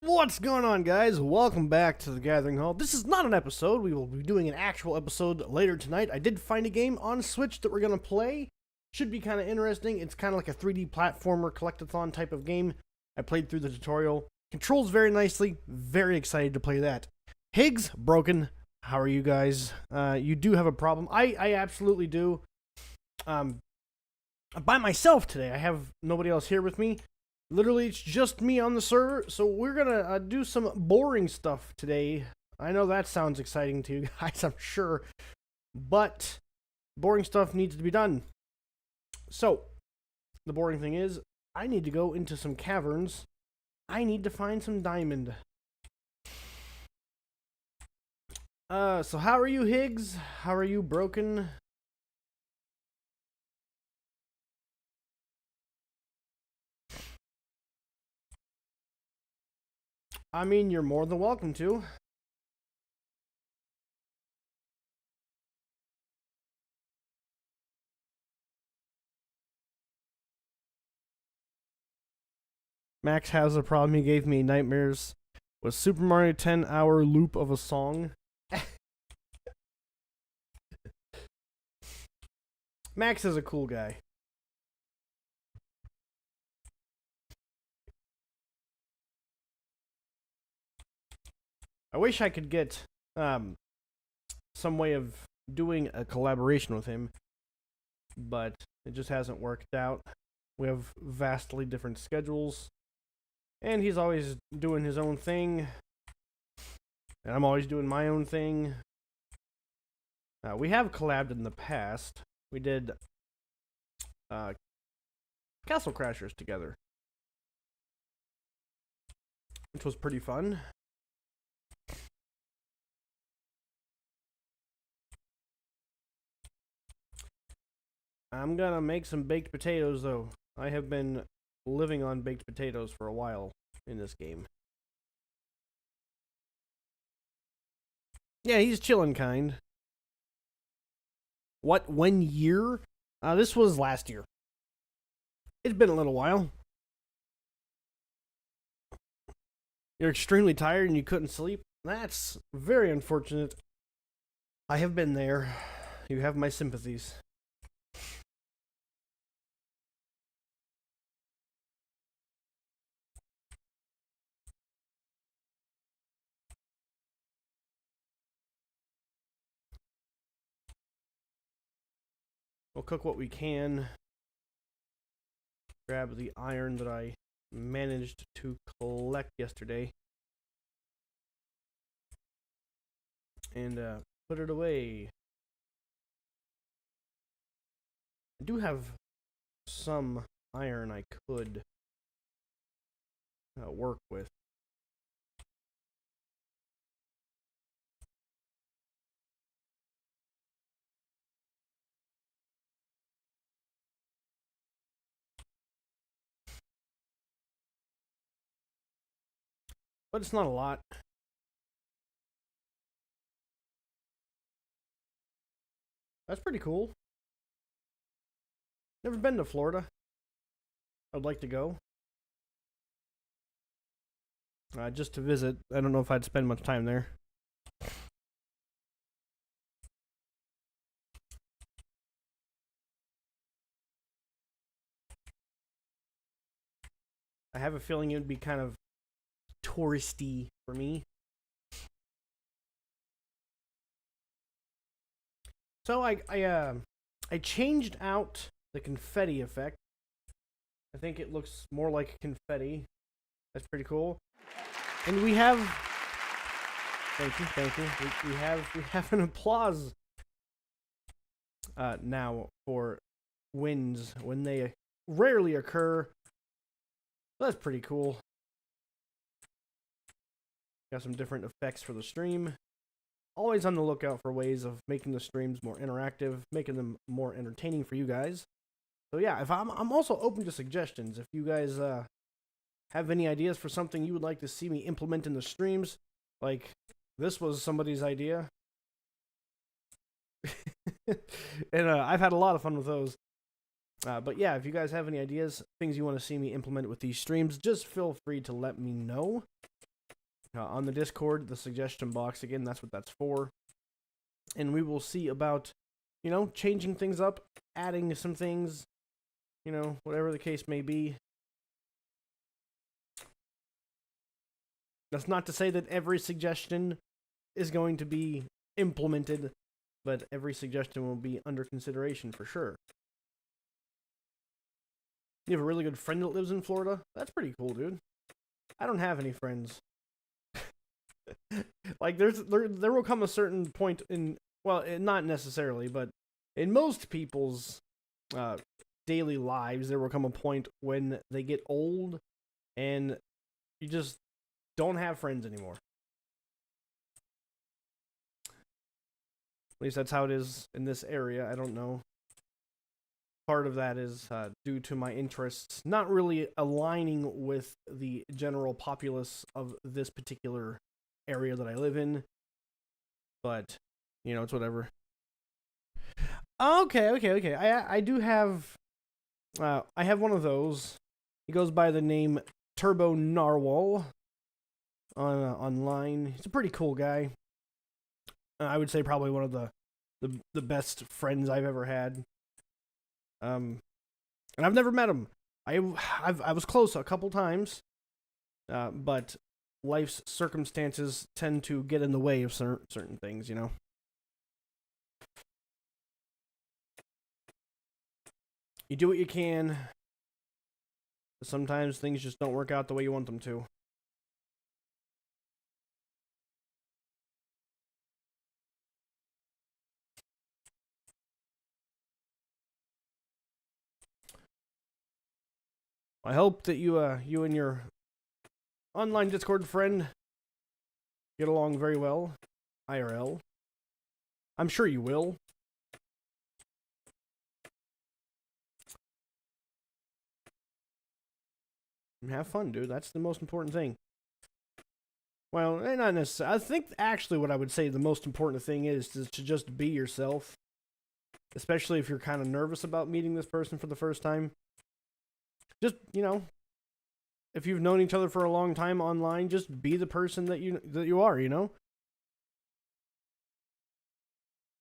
What's going on, guys? Welcome back to the Gathering Hall. This is not an episode. We will be doing an actual episode later tonight. I did find a game on Switch that we're going to play. Should be kind of interesting. It's kind of like a 3D platformer collectathon type of game. I played through the tutorial. Controls very nicely. Very excited to play that. Higgs, broken. How are you guys? You do have a problem. I absolutely do. I'm by myself today. I have nobody else here with me. Literally, it's just me on the server, so we're gonna do some boring stuff today. I know that sounds exciting to you guys, I'm sure, but boring stuff needs to be done. So, the boring thing is, I need to go into some caverns. I need to find some diamond. So how are you, Higgs? How are you, Broken? I mean, you're more than welcome to. Max has a problem. He gave me nightmares with Super Mario 10-hour loop of a song. Max is a cool guy. I wish I could get some way of doing a collaboration with him, but it just hasn't worked out. We have vastly different schedules, and he's always doing his own thing, and I'm always doing my own thing. We have collabed in the past. We did Castle Crashers together, which was pretty fun. I'm gonna make some baked potatoes, though. I have been living on baked potatoes for a while in this game. Yeah, he's chilling kind. What, 1 year? This was last year. It's been a little while. You're extremely tired and you couldn't sleep? That's very unfortunate. I have been there. You have my sympathies. We'll cook what we can. Grab the iron that I managed to collect yesterday. And put it away. I do have some iron I could work with. But it's not a lot. That's pretty cool. Never been to Florida. I'd like to go. Just to visit. I don't know if I'd spend much time there. I have a feeling it would be kind of touristy for me. So I changed out the confetti effect. I think it looks more like confetti. That's pretty cool. And we have, thank you. We have an applause now for wins when they rarely occur. That's pretty cool. Got some different effects for the stream. Always on the lookout for ways of making the streams more interactive, making them more entertaining for you guys. So yeah, if I'm also open to suggestions. If you guys have any ideas for something you would like to see me implement in the streams, like this was somebody's idea, and I've had a lot of fun with those. But yeah, if you guys have any ideas, things you want to see me implement with these streams, just feel free to let me know. on the Discord, the suggestion box. Again, that's what that's for. And we will see about, you know, changing things up, adding some things, you know, whatever the case may be. That's not to say that every suggestion is going to be implemented, but every suggestion will be under consideration for sure. You have a really good friend that lives in Florida? That's pretty cool, dude. I don't have any friends. Like, there will come a certain point in, well, not necessarily, but in most people's daily lives, there will come a point when they get old and you just don't have friends anymore. At least that's how it is in this area. I don't know. Part of that is due to my interests not really aligning with the general populace of this particular area that I live in. But, you know, it's whatever. Okay. I do have... I have one of those. He goes by the name Turbo Narwhal online. He's a pretty cool guy. I would say probably one of the best friends I've ever had. And I've never met him. I was close a couple times, but life's circumstances tend to get in the way of certain things, you know. You do what you can, but sometimes things just don't work out the way you want them to. I hope that you and your online Discord friend get along very well, IRL. I'm sure you will. And have fun, dude. That's the most important thing. Well, not necessarily. I think actually what I would say the most important thing is to just be yourself. Especially if you're kind of nervous about meeting this person for the first time. Just, you know, if you've known each other for a long time online, just be the person that you are, you know?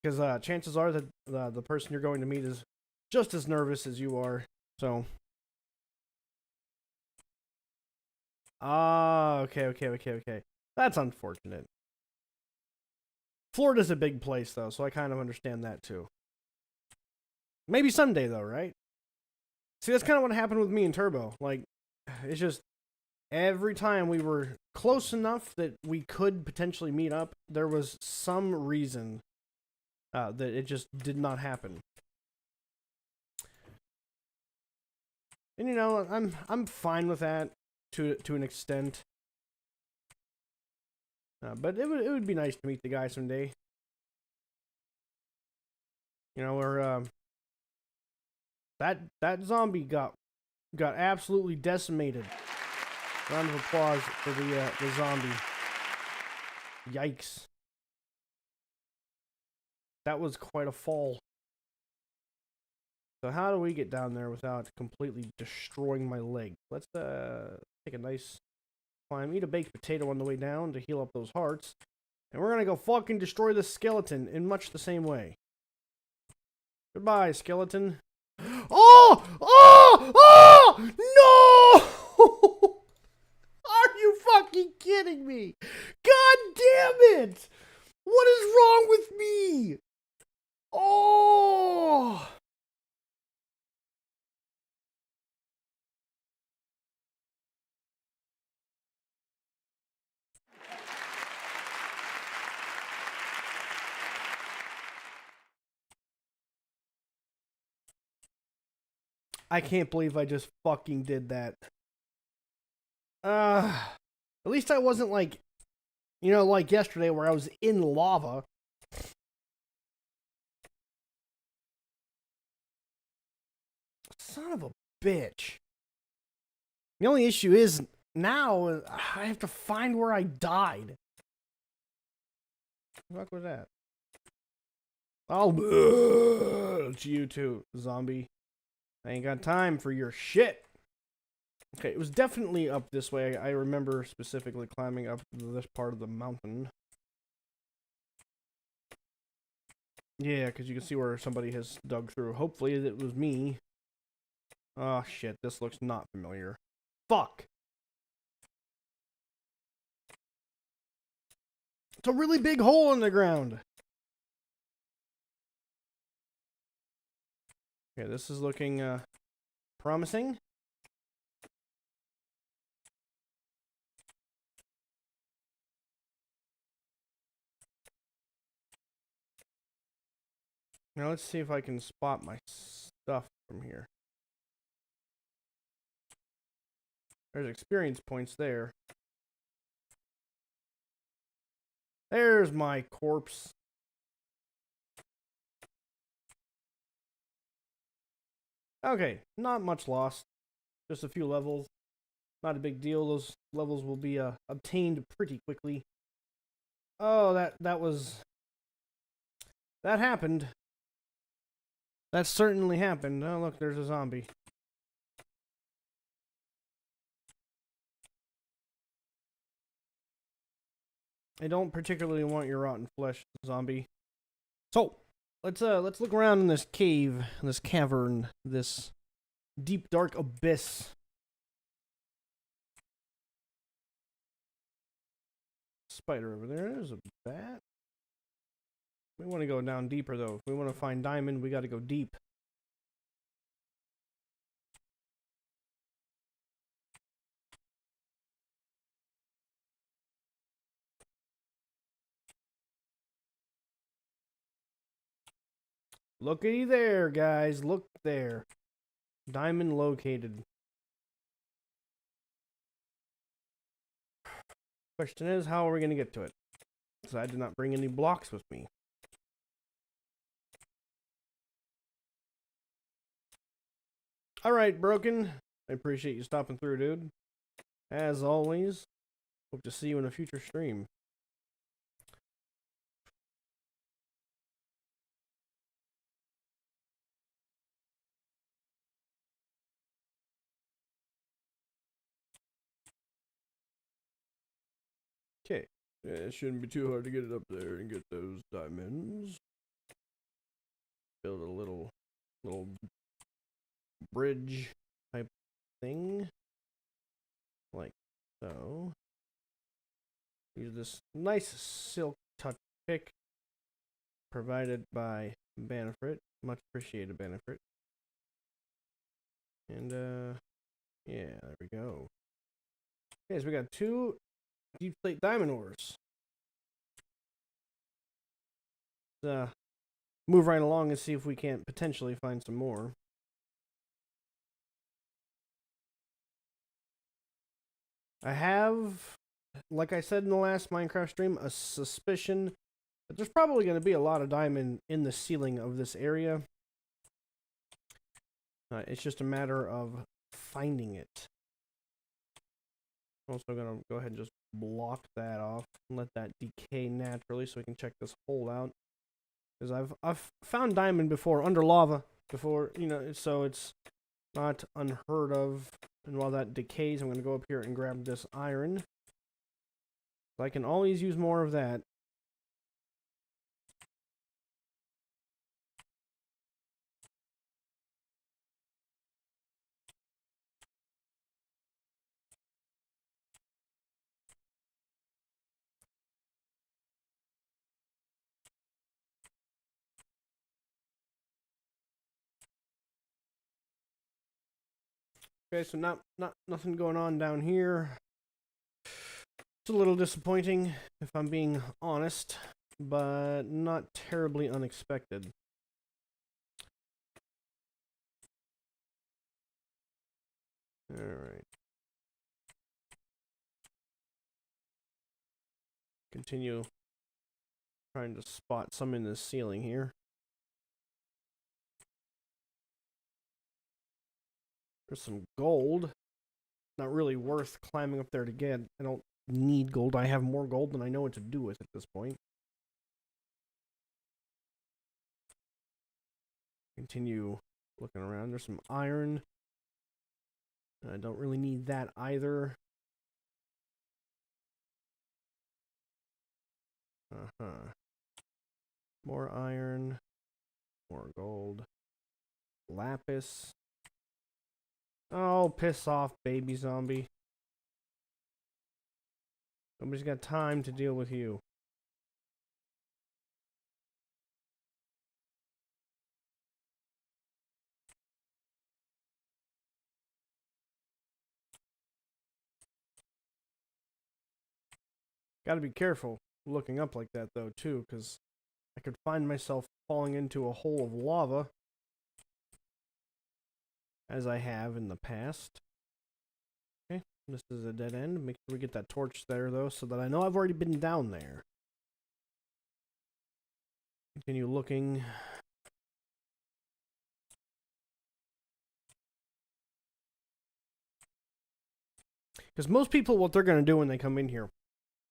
Because chances are that the person you're going to meet is just as nervous as you are. So. Okay. That's unfortunate. Florida's a big place, though, so I kind of understand that, too. Maybe someday, though, right? See, that's kind of what happened with me and Turbo. Like, it's just, every time we were close enough that we could potentially meet up, there was some reason that it just did not happen. And, you know, I'm fine with that to an extent. But it would be nice to meet the guy someday. You know, or that zombie got absolutely decimated. Round of applause for the zombie. Yikes. That was quite a fall. So how do we get down there without completely destroying my leg? Let's take a nice climb, eat a baked potato on the way down to heal up those hearts. And we're gonna go fucking destroy this skeleton in much the same way. Goodbye, skeleton. Oh! No! Are you fucking kidding me? God damn it! What is wrong with me? Oh! I can't believe I just fucking did that. At least I wasn't like, you know, like yesterday where I was in lava. Son of a bitch. The only issue is now I have to find where I died. What the fuck was that? Oh, it's you too, zombie. I ain't got time for your shit. Okay, it was definitely up this way. I remember specifically climbing up this part of the mountain. Yeah, because you can see where somebody has dug through. Hopefully it was me. Oh, shit. This looks not familiar. Fuck! It's a really big hole in the ground. Okay, this is looking, promising. Now let's see if I can spot my stuff from here. There's experience points there. There's my corpse. Okay, not much lost. Just a few levels. Not a big deal. Those levels will be obtained pretty quickly. Oh, that happened. That certainly happened. Oh, look, there's a zombie. I don't particularly want your rotten flesh, zombie. So, let's look around in this cave, this cavern, this deep dark abyss. Spider over there. There's a bat. We want to go down deeper though. If we want to find diamond, we got to go deep. Looky there, guys. Look there. Diamond located. Question is, how are we going to get to it? Because I did not bring any blocks with me. Alright, Broken. I appreciate you stopping through, dude. As always, hope to see you in a future stream. Okay. It shouldn't be too hard to get it up there and get those diamonds. Build a little bridge type thing. Like so. Use this nice silk touch pick provided by Banifrit. Much appreciated, Banifrit. And yeah, there we go. Okay, so we got 2 deep plate diamond ores. Move right along and see if we can't potentially find some more. I have, like I said in the last Minecraft stream, a suspicion that there's probably going to be a lot of diamond in the ceiling of this area. It's just a matter of finding it. I'm also going to go ahead and just block that off and let that decay naturally so we can check this hole out. Because I've found diamond before under lava before, you know, so it's not unheard of. And while that decays, I'm going to go up here and grab this iron. I can always use more of that. Okay, so nothing going on down here. It's a little disappointing, if I'm being honest, but not terribly unexpected. Alright. Continue trying to spot some in the ceiling here. There's some gold. Not really worth climbing up there to get. I don't need gold. I have more gold than I know what to do with at this point. Continue looking around. There's some iron. I don't really need that either. More iron. More gold. Lapis. Oh, piss off, baby zombie. Nobody's got time to deal with you. Gotta be careful looking up like that, though, too, because I could find myself falling into a hole of lava, as I have in the past. Okay, this is a dead end. Make sure we get that torch there, though, so that I know I've already been down there. Continue looking. Because most people, what they're going to do when they come in here,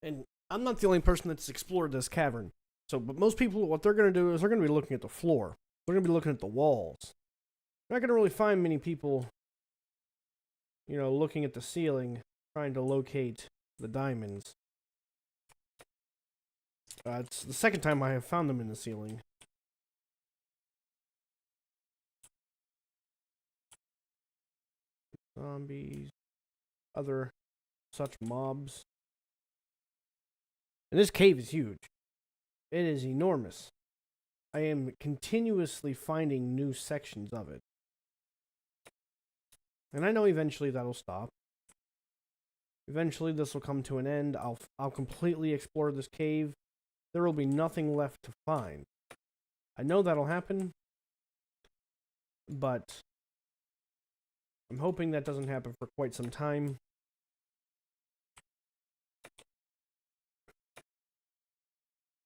and I'm not the only person that's explored this cavern, but most people, what they're going to do is they're going to be looking at the floor. They're going to be looking at the walls. You're not going to really find many people, you know, looking at the ceiling, trying to locate the diamonds. It's the second time I have found them in the ceiling. Zombies. Other such mobs. And this cave is huge. It is enormous. I am continuously finding new sections of it. And I know eventually that'll stop. Eventually this will come to an end. I'll completely explore this cave. There will be nothing left to find. I know that'll happen, but I'm hoping that doesn't happen for quite some time.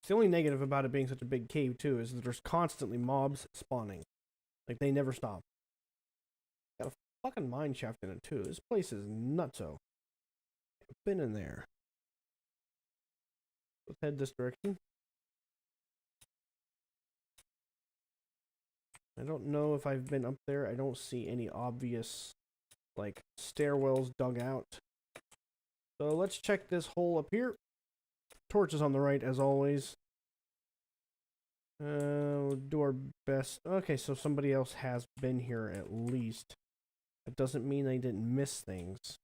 The only negative about it being such a big cave, too, is that there's constantly mobs spawning. Like, they never stop. Got a fucking mine shaft in it, too. This place is nutso. I've been in there. Let's head this direction. I don't know if I've been up there. I don't see any obvious, like, stairwells dug out. So let's check this hole up here. Torch is on the right, as always. We'll do our best. Okay, so somebody else has been here at least. That doesn't mean they didn't miss things.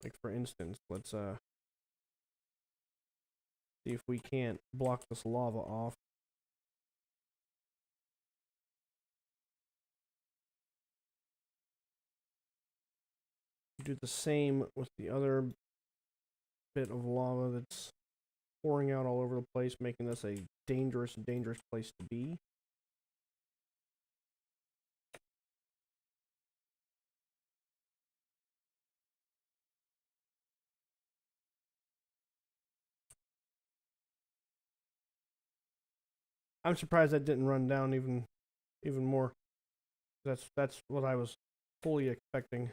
Like, for instance, let's see if we can't block this lava off. Do the same with the other bit of lava that's pouring out all over the place, making this a dangerous, dangerous place to be. I'm surprised that didn't run down even more. That's what I was fully expecting.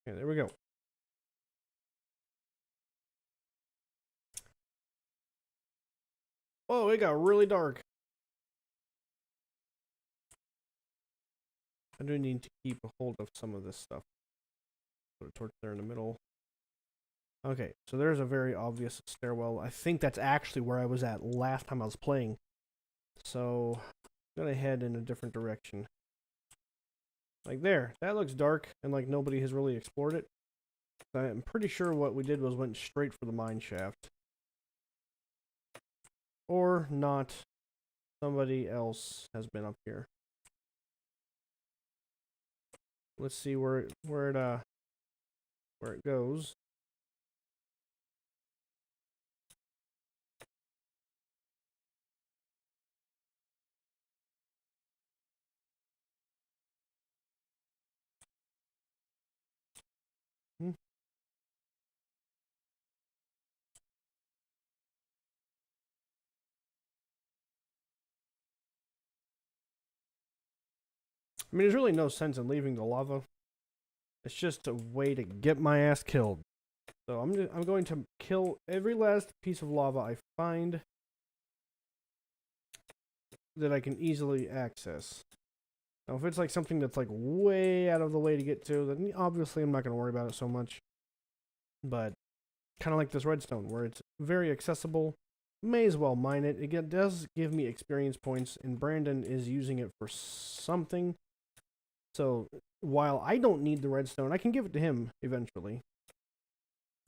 Okay, there we go. Oh, it got really dark. I do need to keep a hold of some of this stuff. Put a torch there in the middle. Okay, so there's a very obvious stairwell. I think that's actually where I was at last time I was playing. So, I'm gonna head in a different direction. Like there, that looks dark, and like nobody has really explored it. I'm pretty sure what we did was went straight for the mine shaft. Or not. Somebody else has been up here. Let's see where it goes. I mean, there's really no sense in leaving the lava. It's just a way to get my ass killed. So I'm going to kill every last piece of lava I find that I can easily access. Now, if it's like something that's like way out of the way to get to, then obviously I'm not going to worry about it so much. But kind of like this redstone, where it's very accessible, may as well mine it. It does give me experience points, and Brandon is using it for something. So while I don't need the redstone, I can give it to him eventually,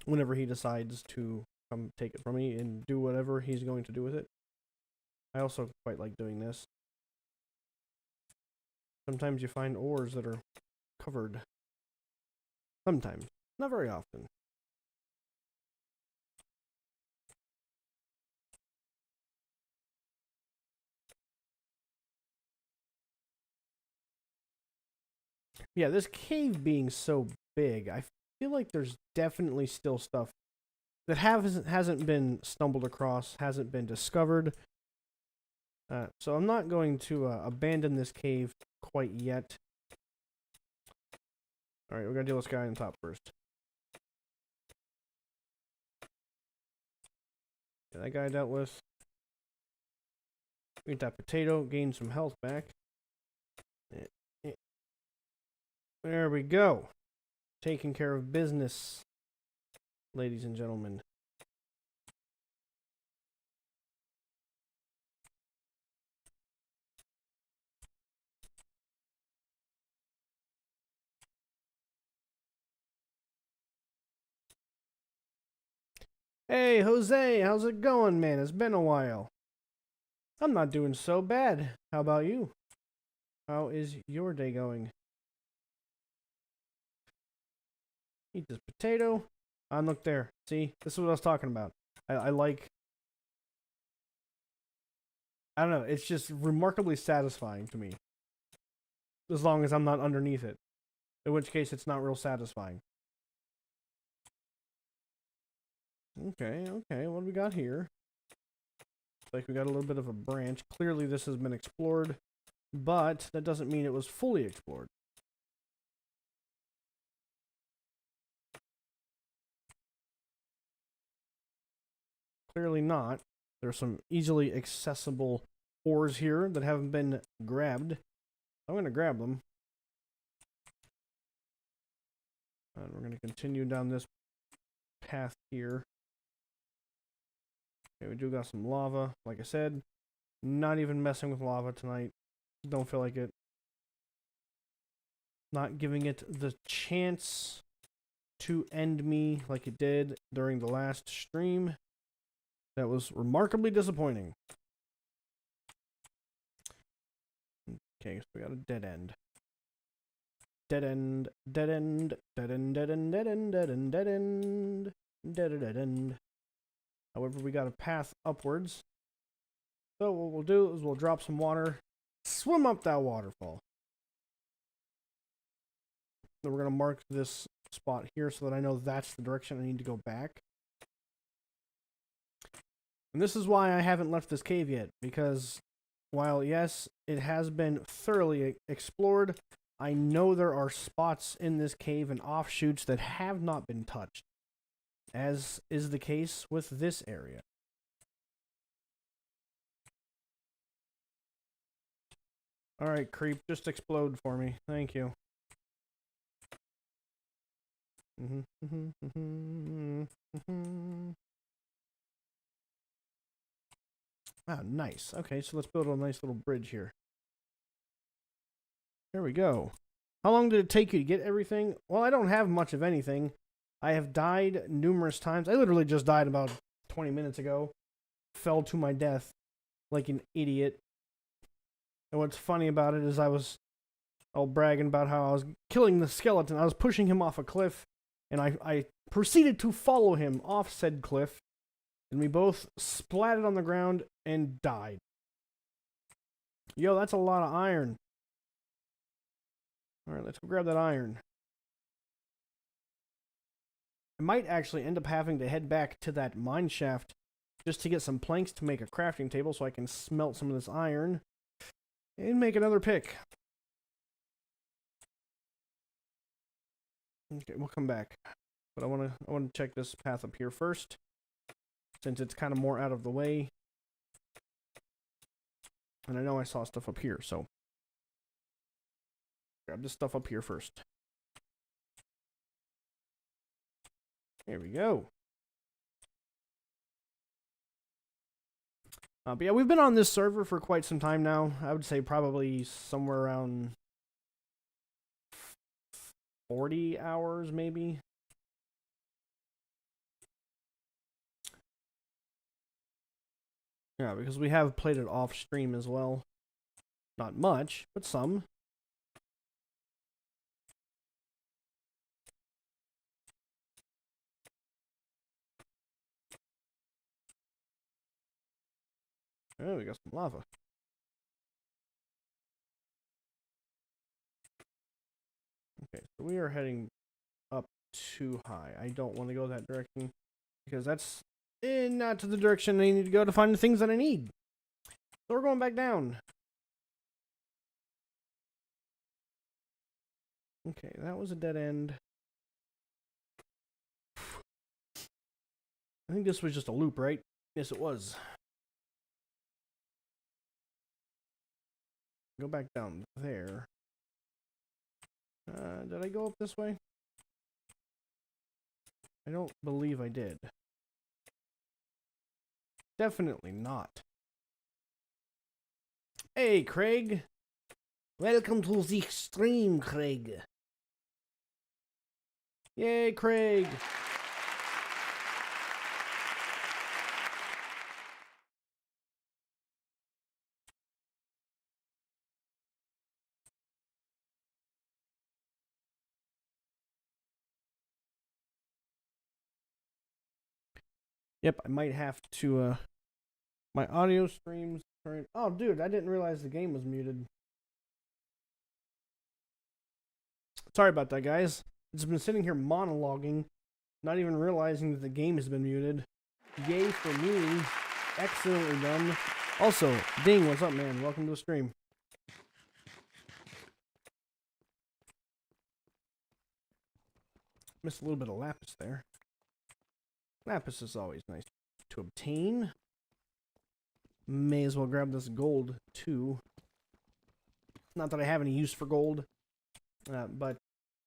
whenever he decides to come take it from me and do whatever he's going to do with it. I also quite like doing this. Sometimes you find ores that are covered. Sometimes. Not very often. Yeah, this cave being so big, I feel like there's definitely still stuff that hasn't been stumbled across, hasn't been discovered. So I'm not going to abandon this cave quite yet. Alright, we're going to deal with this guy on top first. Get that guy dealt with. Eat that potato, gain some health back. There we go. Taking care of business, ladies and gentlemen. Hey, Jose, how's it going, man? It's been a while. I'm not doing so bad. How about you? How is your day going? Eat this potato. Look there. See? This is what I was talking about. I like... I don't know. It's just remarkably satisfying to me. As long as I'm not underneath it. In which case, it's not real satisfying. Okay, okay. What do we got here? Looks like we got a little bit of a branch. Clearly, this has been explored. But that doesn't mean it was fully explored. Clearly not. There's some easily accessible ores here that haven't been grabbed. I'm going to grab them. And we're going to continue down this path here. Okay, we do got some lava. Like I said, not even messing with lava tonight. Don't feel like it. Not giving it the chance to end me like it did during the last stream. That was remarkably disappointing. Okay, so we got a dead end. Dead end, dead end, dead end, dead end, dead end, dead end, dead end, dead end. However, we got a path upwards. So what we'll do is we'll drop some water, swim up that waterfall. Then we're going to mark this spot here so that I know that's the direction I need to go back. And this is why I haven't left this cave yet, because while, yes, it has been thoroughly explored, I know there are spots in this cave and offshoots that have not been touched, as is the case with this area. Alright, creep, just explode for me. Thank you. Ah, nice. Okay, so let's build a nice little bridge here. There we go. How long did it take you to get everything? Well, I don't have much of anything. I have died numerous times. I literally just died about 20 minutes ago. Fell to my death like an idiot. And what's funny about it is I was all bragging about how I was killing the skeleton. I was pushing him off a cliff, and I proceeded to follow him off said cliff. And we both splatted on the ground and died. Yo, that's a lot of iron. Alright, let's go grab that iron. I might actually end up having to head back to that mine shaft just to get some planks to make a crafting table so I can smelt some of this iron and make another pick. Okay, we'll come back. But I want to check this path up here first, since it's kind of more out of the way. And I know I saw stuff up here, so grab this stuff up here first. There we go. But yeah, we've been on this server for quite some time now. I would say probably somewhere around 40 hours, maybe. Yeah, because we have played it off stream as well. Not much, but some. Oh, we got some lava. Okay, so we are heading up too high. I don't want to go that direction because that's not to the direction I need to go to find the things that I need. So we're going back down. Okay, that was a dead end. I think this was just a loop, right? Yes, it was. Go back down there. Did I go up this way? I don't believe I did. Definitely not. Hey, Craig. Welcome to the stream, Craig. Yay, Craig. Yep, I might have to, my audio streams are... Oh, dude, I didn't realize the game was muted. Sorry about that, guys. It's been sitting here monologuing, not even realizing that the game has been muted. Yay for me. Excellently done. Also, Ding, what's up, man? Welcome to the stream. Missed a little bit of lapis there. Lapis is always nice to obtain. May as well grab this gold, too. Not that I have any use for gold, but,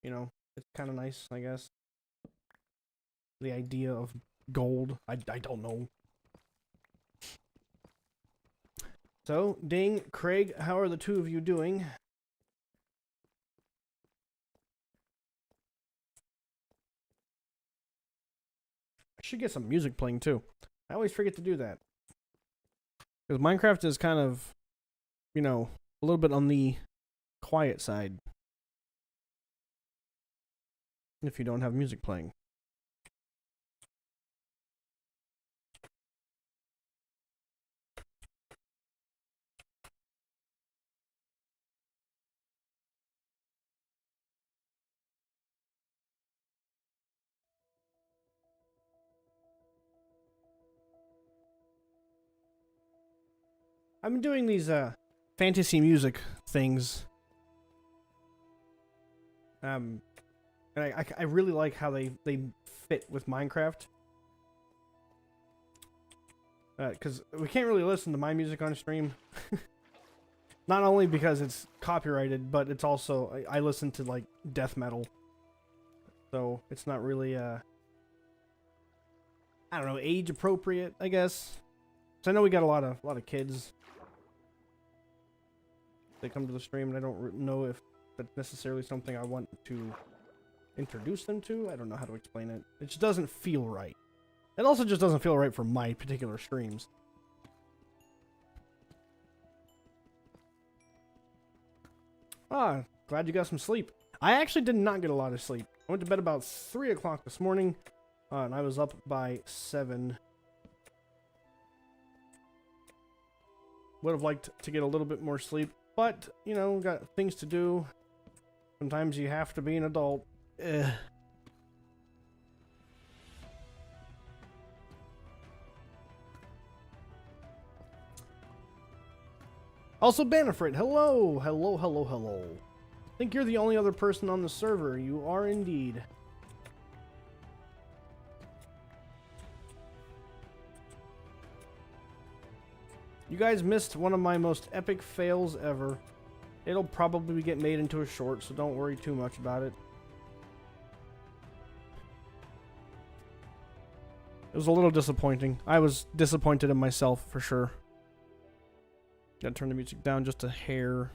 you know, it's kind of nice, I guess. The idea of gold, I don't know. So, Ding, Craig, how are the two of you doing? I should get some music playing, too. I always forget to do that. Because Minecraft is kind of, you know, a little bit on the quiet side. If you don't have music playing. I've been doing these fantasy music things. And I really like how they fit with Minecraft. Because we can't really listen to my music on stream. Not only because it's copyrighted, but it's also I listen to like death metal. So it's not really I don't know, age appropriate, I guess. So I know we got a lot of kids. They come to the stream, and I don't know if that's necessarily something I want to introduce them to. I don't know how to explain it. It just doesn't feel right. It also just doesn't feel right for my particular streams. Ah, glad you got some sleep. I actually did not get a lot of sleep. I went to bed about 3 o'clock this morning, and I was up by 7. Would have liked to get a little bit more sleep. But, you know, got things to do. Sometimes you have to be an adult. Ugh. Also, Banifrit, hello! Hello, hello, hello. I think you're the only other person on the server. You are indeed. You guys missed one of my most epic fails ever. It'll probably get made into a short, so don't worry too much about it. It was a little disappointing. I was disappointed in myself, for sure. Gotta turn the music down just a hair.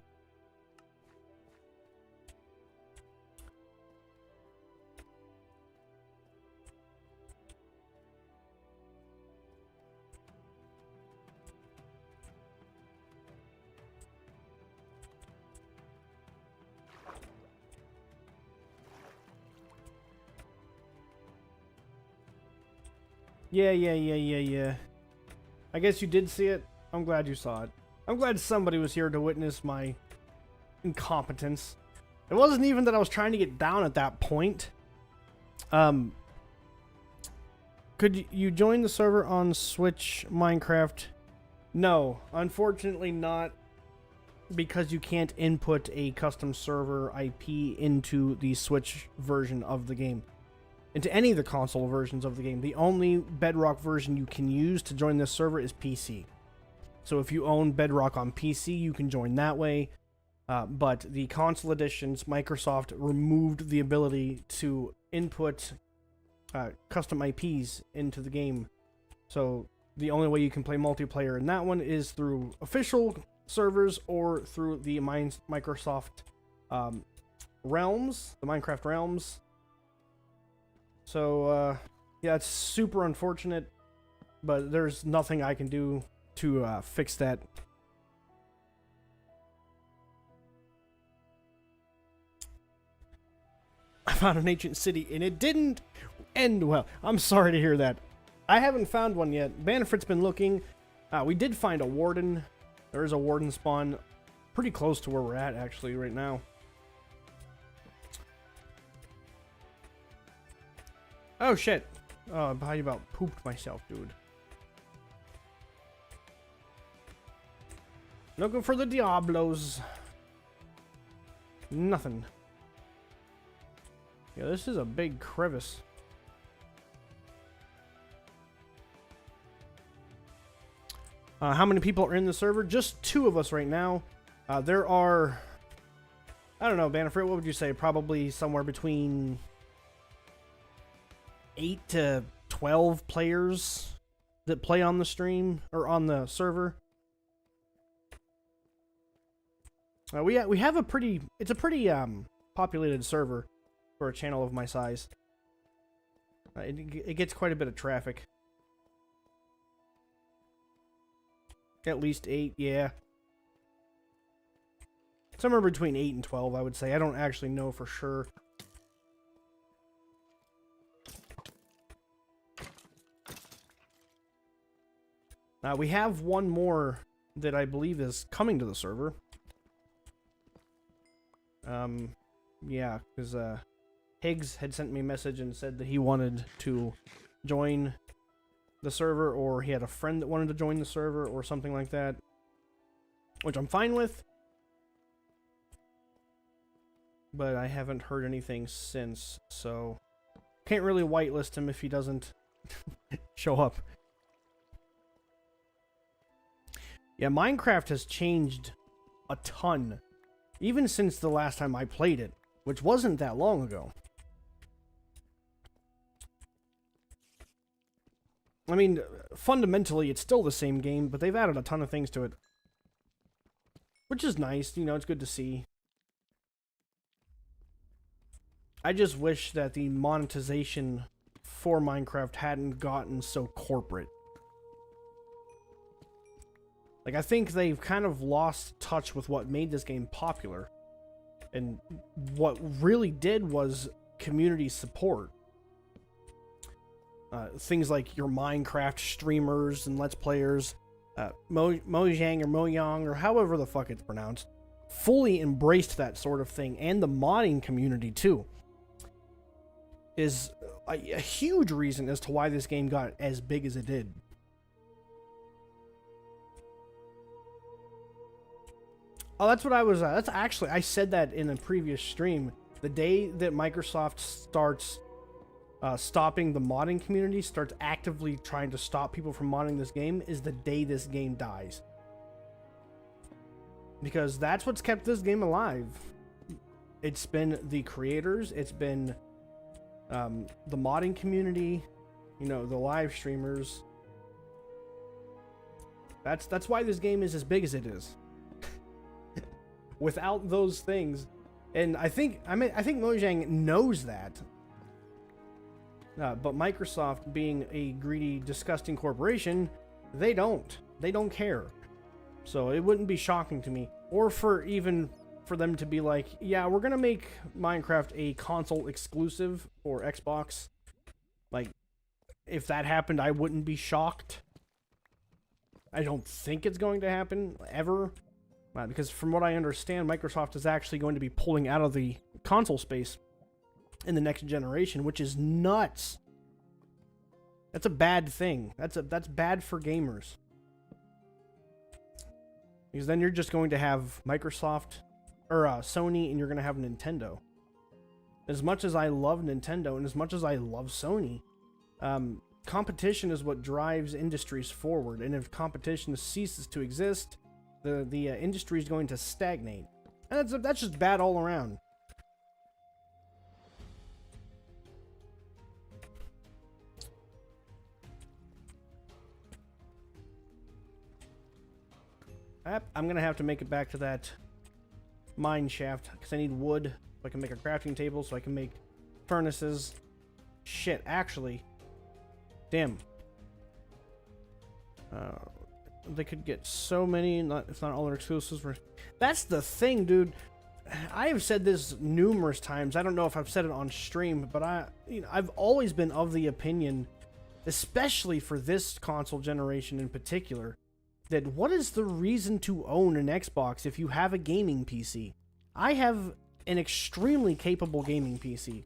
Yeah. I guess you did see it. I'm glad you saw it. I'm glad somebody was here to witness my incompetence. It wasn't even that I was trying to get down at that point. Could you join the server on Switch Minecraft? No, unfortunately not, because you can't input a custom server IP into the Switch version of the game. Into any of the console versions of the game. The only Bedrock version you can use to join this server is PC. So if you own Bedrock on PC, you can join that way. But the console editions, Microsoft removed the ability to input custom IPs into the game. So the only way you can play multiplayer in that one is through official servers or through the Microsoft realms, the Minecraft realms. So, yeah, it's super unfortunate, but there's nothing I can do to fix that. I found an ancient city, and it didn't end well. I'm sorry to hear that. I haven't found one yet. Bannerford's been looking. We did find a warden. There is a warden spawn pretty close to where we're at, actually, right now. Oh, shit. Oh, I about pooped myself, dude. Looking for the Diablos. Nothing. Yeah, this is a big crevice. How many people are in the server? Just 2 of us right now. There are... I don't know, Bannerford, what would you say? Probably somewhere between 8 to 12 players that play on the stream or on the server. We have a pretty populated server for a channel of my size. It gets quite a bit of traffic. At least 8, yeah. Somewhere between 8 and 12, I would say. I don't actually know for sure. We have one more that I believe is coming to the server. Yeah, because Higgs had sent me a message and said that he wanted to join the server, or he had a friend that wanted to join the server, or something like that. Which I'm fine with. But I haven't heard anything since, so can't really whitelist him if he doesn't show up. Yeah, Minecraft has changed a ton, even since the last time I played it, which wasn't that long ago. I mean, fundamentally, it's still the same game, but they've added a ton of things to it. Which is nice, you know, it's good to see. I just wish that the monetization for Minecraft hadn't gotten so corporate. Like, I think they've kind of lost touch with what made this game popular. And what really did was community support. Things like your Minecraft streamers and Let's Players, Mojang or Mojang, or however the fuck it's pronounced, fully embraced that sort of thing, and the modding community too. Is a huge reason as to why this game got as big as it did. Oh, that's what I was, that's actually, I said that in a previous stream. The day that Microsoft starts stopping the modding community, starts actively trying to stop people from modding this game, is the day this game dies. because that's what's kept this game alive. It's been the creators, it's been the modding community, you know, the live streamers. That's why this game is as big as it is. Without those things, and I think Mojang knows that. But Microsoft, being a greedy, disgusting corporation, they don't care. So it wouldn't be shocking to me, or for them to be like, yeah, we're gonna make Minecraft a console exclusive for Xbox. Like, if that happened, I wouldn't be shocked. I don't think it's going to happen ever, because from what I understand, Microsoft is actually going to be pulling out of the console space in the next generation, which is nuts. That's a bad thing. That's bad for gamers. Because then you're just going to have Microsoft or Sony, and you're going to have Nintendo. As much as I love Nintendo and as much as I love Sony, competition is what drives industries forward. And if competition ceases to exist, the industry is going to stagnate. And that's just bad all around. I'm gonna have to make it back to that mine shaft because I need wood so I can make a crafting table, so I can make furnaces. Shit, actually, damn. They could get so many, if not all their exclusives. That's the thing, dude. I have said this numerous times. I don't know if I've said it on stream, but I've always been of the opinion, especially for this console generation in particular, that what is the reason to own an Xbox if you have a gaming PC? I have an extremely capable gaming PC.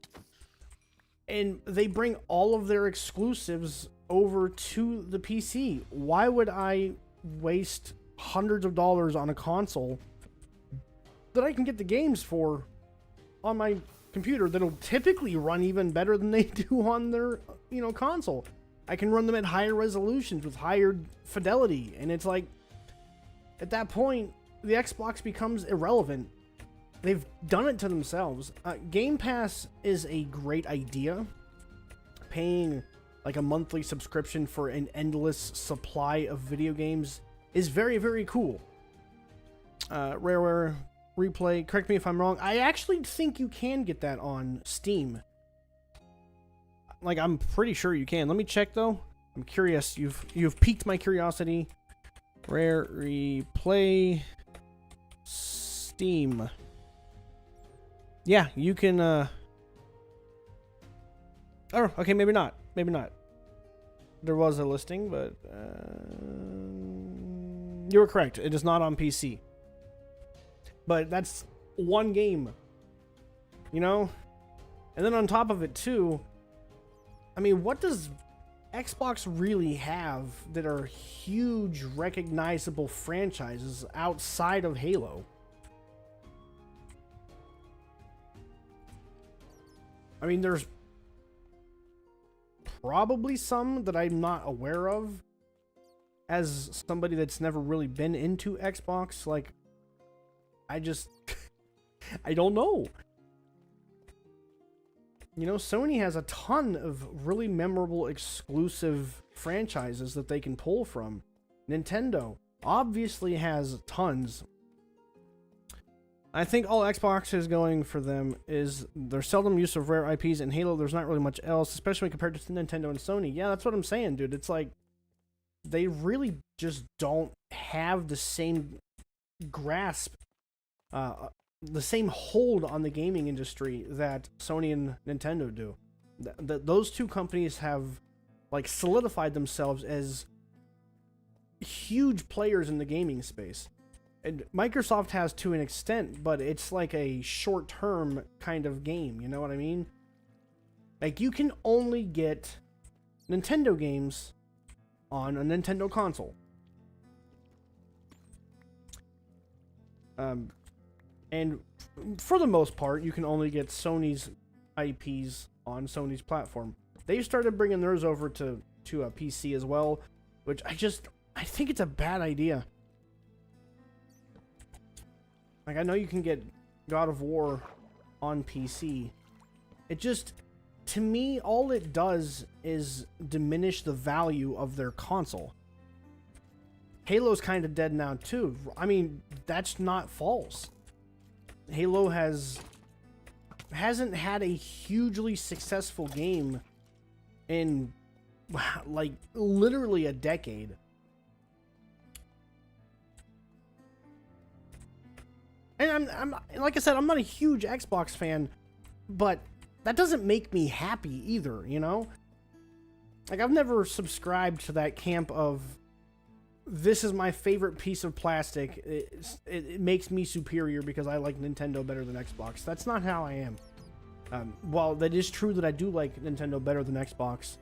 And they bring all of their exclusives over to the PC. Why would I waste hundreds of dollars on a console that I can get the games for on my computer that'll typically run even better than they do on their, console? I can run them at higher resolutions with higher fidelity, and it's like, at that point, the Xbox becomes irrelevant. They've done it to themselves. Game Pass is a great idea. Paying like a monthly subscription for an endless supply of video games is very, very cool. Rareware Replay, correct me if I'm wrong. I actually think you can get that on Steam. Like, I'm pretty sure you can. Let me check though. I'm curious. You've piqued my curiosity. Rare Replay Steam. Yeah, you can oh, okay, maybe not. Maybe not. There was a listing, but you were correct. It is not on PC. But that's one game. And then on top of it too, I mean, what does Xbox really have that are huge, recognizable franchises outside of Halo? I mean, there's probably some that I'm not aware of as somebody that's never really been into Xbox. Like, I just, I don't know. Sony has a ton of really memorable exclusive franchises that they can pull from. Nintendo obviously has tons. I think all Xbox is going for them is their seldom use of rare IPs. In Halo, there's not really much else, especially compared to Nintendo and Sony. Yeah, that's what I'm saying, dude. It's like, they really just don't have the same grasp, the same hold on the gaming industry that Sony and Nintendo do. Those two companies have like solidified themselves as huge players in the gaming space. And Microsoft has to an extent, but it's like a short-term kind of game, you know what I mean? Like, you can only get Nintendo games on a Nintendo console. And for the most part, you can only get Sony's IPs on Sony's platform. They've started bringing theirs over to a PC as well, which I think it's a bad idea. Like, I know you can get God of War on PC. It just, to me, all it does is diminish the value of their console. Halo's kind of dead now, too. I mean, that's not false. Halo hasn't had a hugely successful game in, like, literally a decade. And I'm like I said, I'm not a huge Xbox fan, but that doesn't make me happy either, you know? Like, I've never subscribed to that camp of, this is my favorite piece of plastic. It makes me superior because I like Nintendo better than Xbox. That's not how I am. While that is true that I do like Nintendo better than Xbox,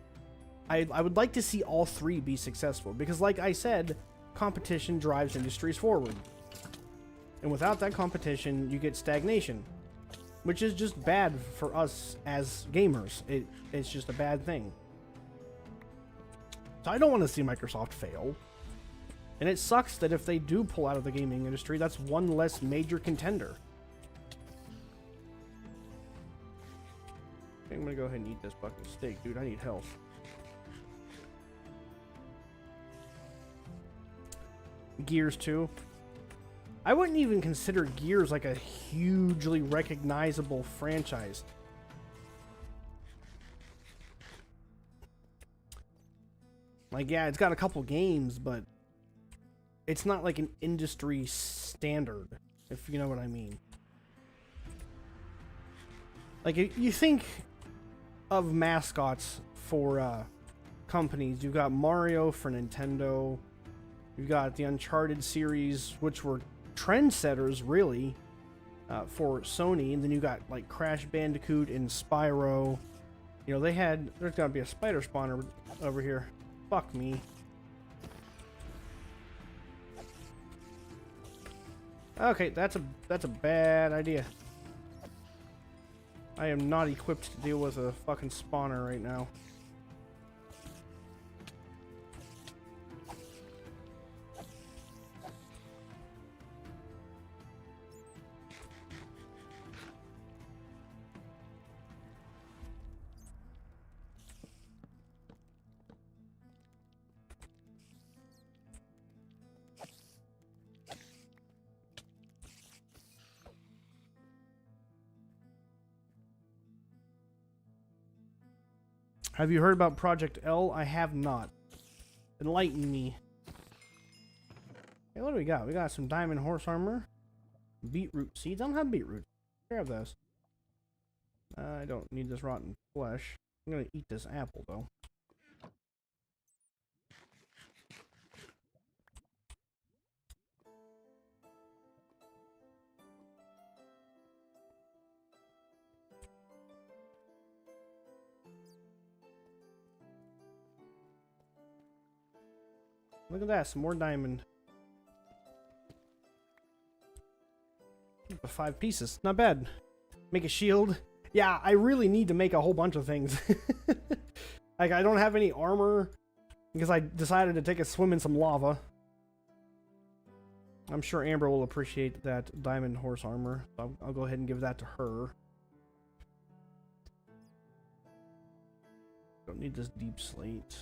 I would like to see all three be successful. Because like I said, competition drives industries forward. And without that competition, you get stagnation. Which is just bad for us as gamers. It's just a bad thing. So I don't want to see Microsoft fail. And it sucks that if they do pull out of the gaming industry, that's one less major contender. Okay, I'm gonna go ahead and eat this fucking steak, dude. I need health. Gears 2. I wouldn't even consider Gears like a hugely recognizable franchise. Like, yeah, it's got a couple games, but it's not like an industry standard, if you know what I mean. Like, if you think of mascots for companies, you've got Mario for Nintendo, you've got the Uncharted series, which were trendsetters, really, for Sony, and then you got, like, Crash Bandicoot and Spyro. You know, there's gotta be a spider spawner over here. Fuck me. Okay, that's a bad idea. I am not equipped to deal with a fucking spawner right now. Have you heard about Project L? I have not. Enlighten me. Hey, what do we got? We got some diamond horse armor. Beetroot seeds. I don't have beetroot. Grab those. I don't need this rotten flesh. I'm gonna eat this apple, though. Look at that, some more diamond. 5 pieces, not bad. Make a shield. Yeah, I really need to make a whole bunch of things. Like, I don't have any armor because I decided to take a swim in some lava. I'm sure Amber will appreciate that diamond horse armor. So I'll go ahead and give that to her. Don't need this deep slate.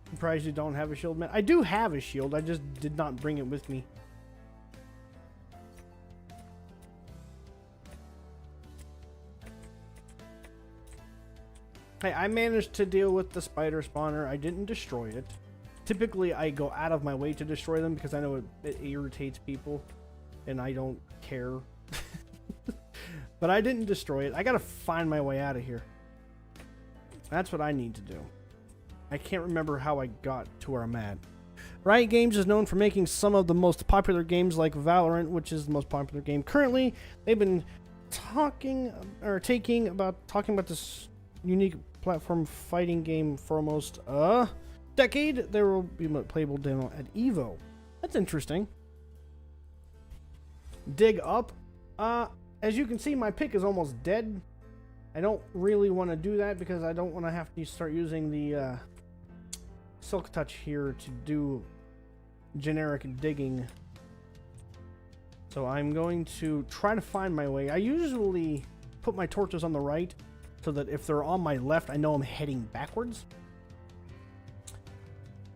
Surprised you don't have a shield, man. I do have a shield, I just did not bring it with me. Hey, I managed to deal with the spider spawner. I didn't destroy it. Typically, I go out of my way to destroy them because I know it irritates people, and I don't care. But I didn't destroy it. I gotta find my way out of here. That's what I need to do. I can't remember how I got to where I'm at. Riot Games is known for making some of the most popular games like Valorant, which is the most popular game currently. They've been talking about this unique platform fighting game for almost a decade. There will be a playable demo at EVO. That's interesting. Dig Up. as you can see, my pick is almost dead. I don't really want to do that because I don't want to have to start using the Silk Touch here to do generic digging. So I'm going to try to find my way. I usually put my torches on the right so that if they're on my left, I know I'm heading backwards.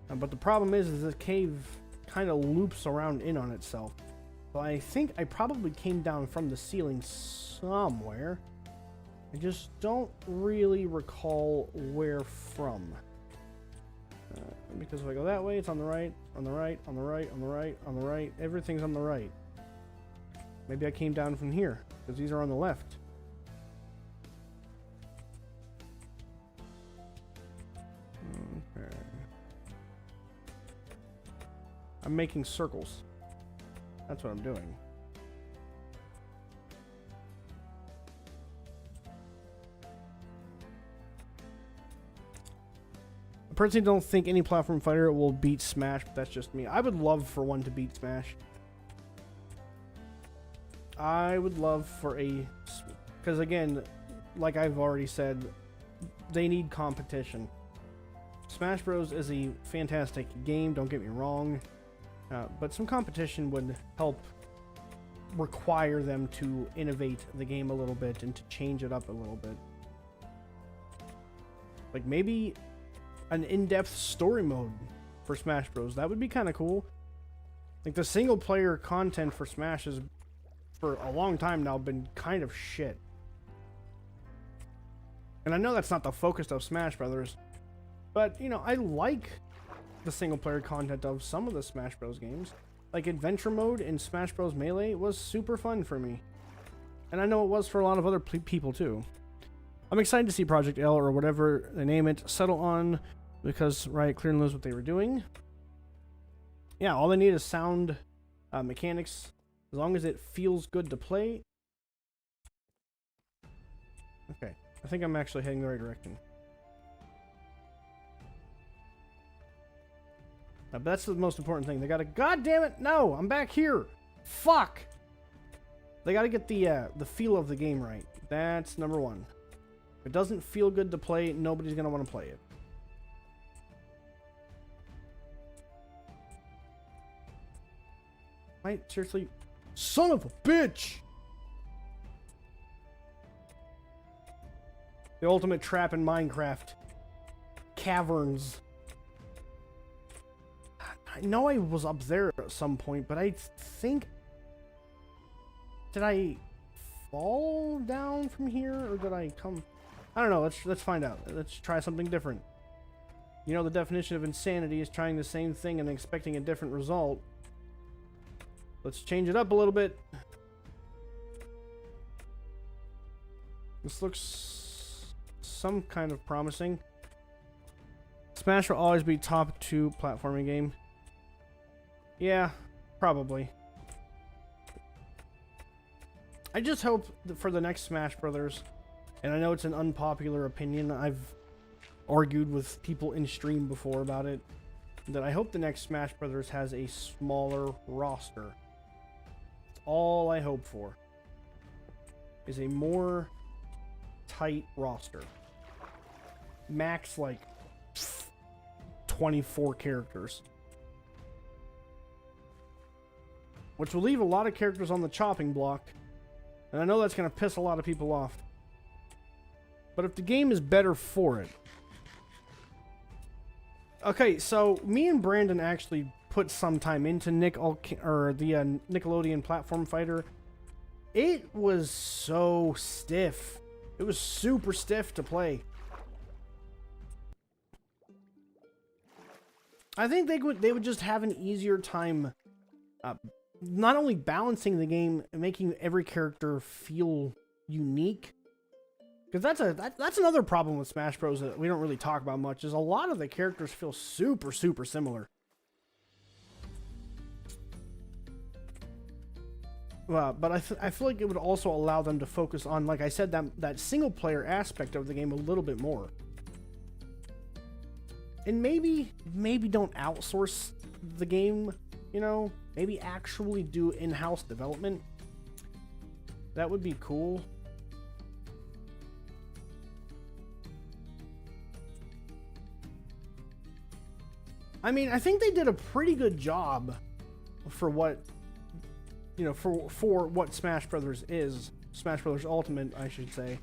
But the problem is this cave kind of loops around in on itself. So I think I probably came down from the ceiling somewhere. I just don't really recall where from. Because if I go that way, it's on the right, on the right, on the right, on the right, on the right. Everything's on the right. Maybe I came down from here, because these are on the left. Okay. I'm making circles. That's what I'm doing. I personally don't think any platform fighter will beat Smash, but that's just me. I would love for one to beat Smash. I would love for a... Because again, like I've already said, they need competition. Smash Bros. Is a fantastic game, don't get me wrong. But some competition would help require them to innovate the game a little bit and to change it up a little bit. Like maybe an in-depth story mode for Smash Bros. That would be kind of cool. Like the single player content for Smash has for a long time now been kind of shit. And I know that's not the focus of Smash Brothers, but you know, I like the single player content of some of the Smash Bros. Games. Like adventure mode in Smash Bros. Melee was super fun for me. And I know it was for a lot of other people too. I'm excited to see Project L, or whatever they name it, settle on, because Riot clearly knows what they were doing. Yeah, all they need is sound mechanics. As long as it feels good to play. Okay, I think I'm actually heading the right direction. But that's the most important thing. They gotta... God damn it! No! I'm back here! Fuck! They gotta get the feel of the game right. That's number one. If it doesn't feel good to play, nobody's gonna want to play it. Right? Seriously? Son of a bitch! The ultimate trap in Minecraft. Caverns. I know I was up there at some point, but I think... Did I fall down from here, or did I come... I don't know, let's find out. Let's try something different. You know, the definition of insanity is trying the same thing and expecting a different result. Let's change it up a little bit. This looks some kind of promising. Smash will always be top 2 platforming game. Yeah, probably. I just hope that for the next Smash Brothers, and I know it's an unpopular opinion, I've argued with people in stream before about it, that I hope the next Smash Brothers has a smaller roster. That's all I hope for. Is a more tight roster. Max like 24 characters. Which will leave a lot of characters on the chopping block. And I know that's going to piss a lot of people off. But if the game is better for it... Okay, so me and Brandon actually put some time into the Nickelodeon platform fighter. It was so stiff. It was super stiff to play. I think they would just have an easier time not only balancing the game and making every character feel unique. Because that's another problem with Smash Bros. That we don't really talk about much, is a lot of the characters feel super, super similar. But I feel like it would also allow them to focus on, like I said, that single player aspect of the game a little bit more. And maybe don't outsource the game, you know? Maybe actually do in-house development. That would be cool. I mean, I think they did a pretty good job for what, you know, for what Smash Brothers is. Smash Brothers Ultimate, I should say.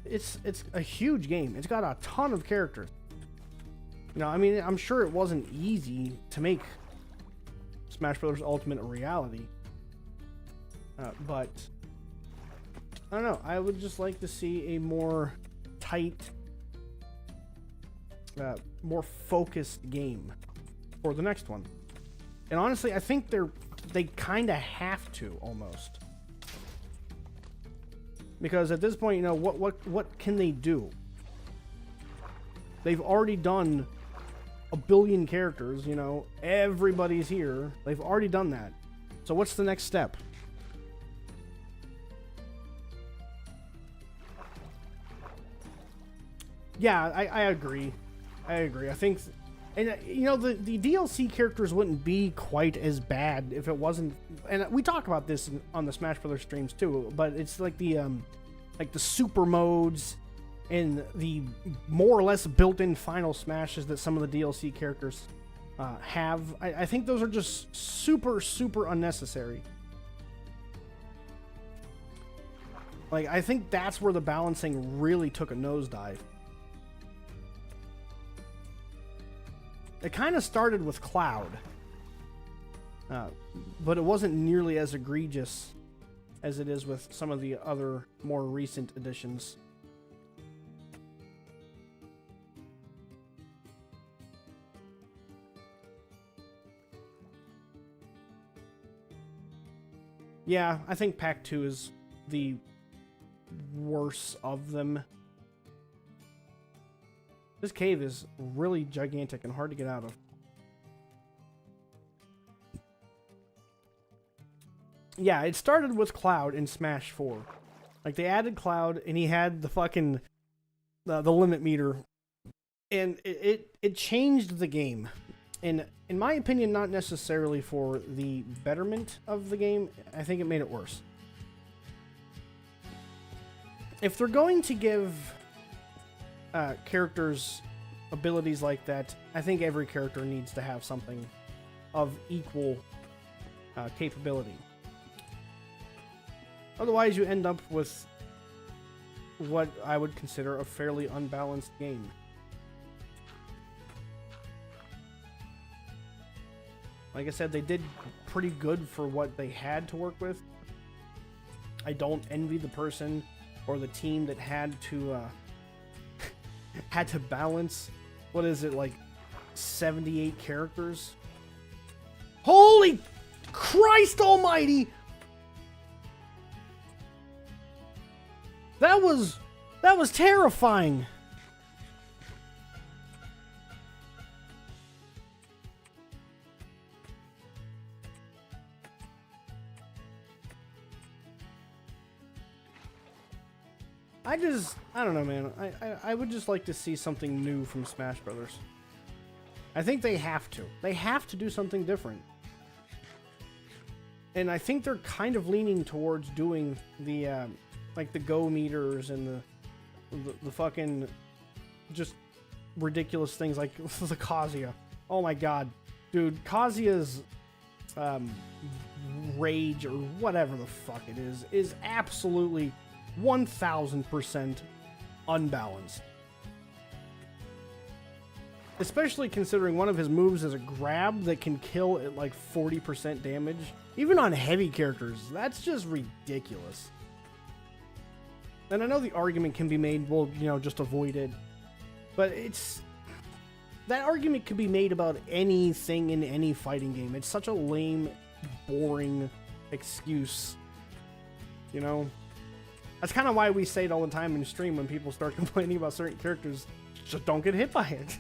It's a huge game. It's got a ton of characters. You know, I mean, I'm sure it wasn't easy to make Smash Brothers Ultimate a reality. But I don't know. I would just like to see a more tight, more focused game for the next one. And honestly, I think they kind of have to almost. Because at this point, you know, what can they do? They've already done a billion characters, you know, everybody's here. They've already done that. So what's the next step? Yeah, I agree. I agree. I think, and you know, the DLC characters wouldn't be quite as bad if it wasn't, and we talk about this on the Smash Brothers streams too, but it's like the super modes and the more or less built-in final smashes that some of the DLC characters have. I think those are just super, super unnecessary. Like, I think that's where the balancing really took a nosedive. It kind of started with Cloud, but it wasn't nearly as egregious as it is with some of the other more recent editions. Yeah, I think Pack 2 is the worst of them. This cave is really gigantic and hard to get out of. Yeah, it started with Cloud in Smash 4. Like, they added Cloud, and he had the fucking the limit meter, and it changed the game. And in my opinion, not necessarily for the betterment of the game. I think it made it worse. If they're going to give characters abilities like that, I think every character needs to have something of equal capability. Otherwise, you end up with what I would consider a fairly unbalanced game. Like I said, they did pretty good for what they had to work with. I don't envy the person or the team that had to balance, what is it, like 78 characters? Holy Christ almighty! That was terrifying. I don't know, man. I would just like to see something new from Smash Brothers. I think they have to. They have to do something different. And I think they're kind of leaning towards doing the, like the Go meters and the fucking just ridiculous things like the Kazuya. Oh my god. Dude, Kazuya's rage or whatever the fuck it is absolutely 1000% unbalanced. Especially considering one of his moves is a grab that can kill at like 40% damage. Even on heavy characters, that's just ridiculous. And I know the argument can be made, well, you know, just avoid it. But that argument could be made about anything in any fighting game. It's such a lame, boring excuse. You know? That's kind of why we say it all the time in stream when people start complaining about certain characters. Just don't get hit by it.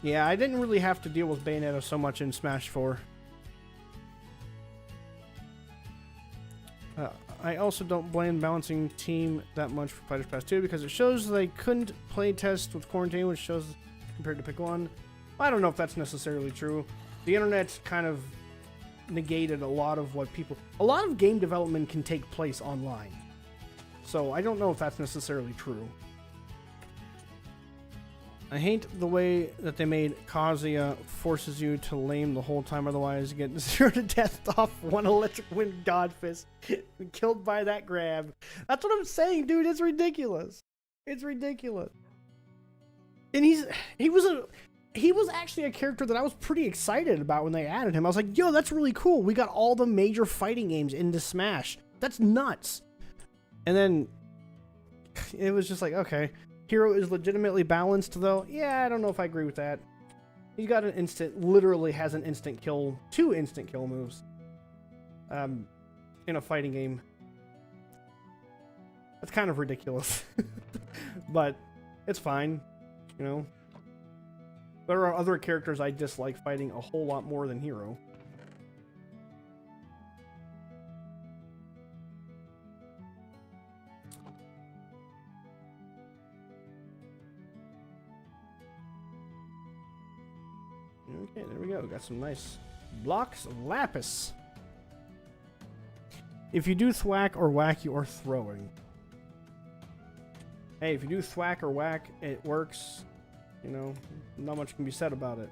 Yeah, I didn't really have to deal with Bayonetta so much in Smash 4. I also don't blame balancing team that much for Fighters Pass 2 because it shows they couldn't play test with quarantine, which shows compared to pick 1. I don't know if that's necessarily true. The internet kind of negated a lot of what people... A lot of game development can take place online. So I don't know if that's necessarily true. I hate the way that they made Kazuya forces you to lame the whole time, otherwise you get 0 to death off one electric wind god fist. Killed by that grab. That's what I'm saying, dude. It's ridiculous. It's ridiculous. And he was actually a character that I was pretty excited about when they added him. I was like, yo, that's really cool. We got all the major fighting games into Smash. That's nuts. And then it was just like, okay. Hero is legitimately balanced, though. Yeah, I don't know if I agree with that. He's got an literally has an instant kill, 2 instant kill moves. In a fighting game. That's kind of ridiculous. But it's fine, you know. There are other characters I dislike fighting a whole lot more than Hero. Okay, there we go. Got some nice blocks of lapis. If you do thwack or whack, you are throwing. Hey, if you do thwack or whack, it works. You know, not much can be said about it.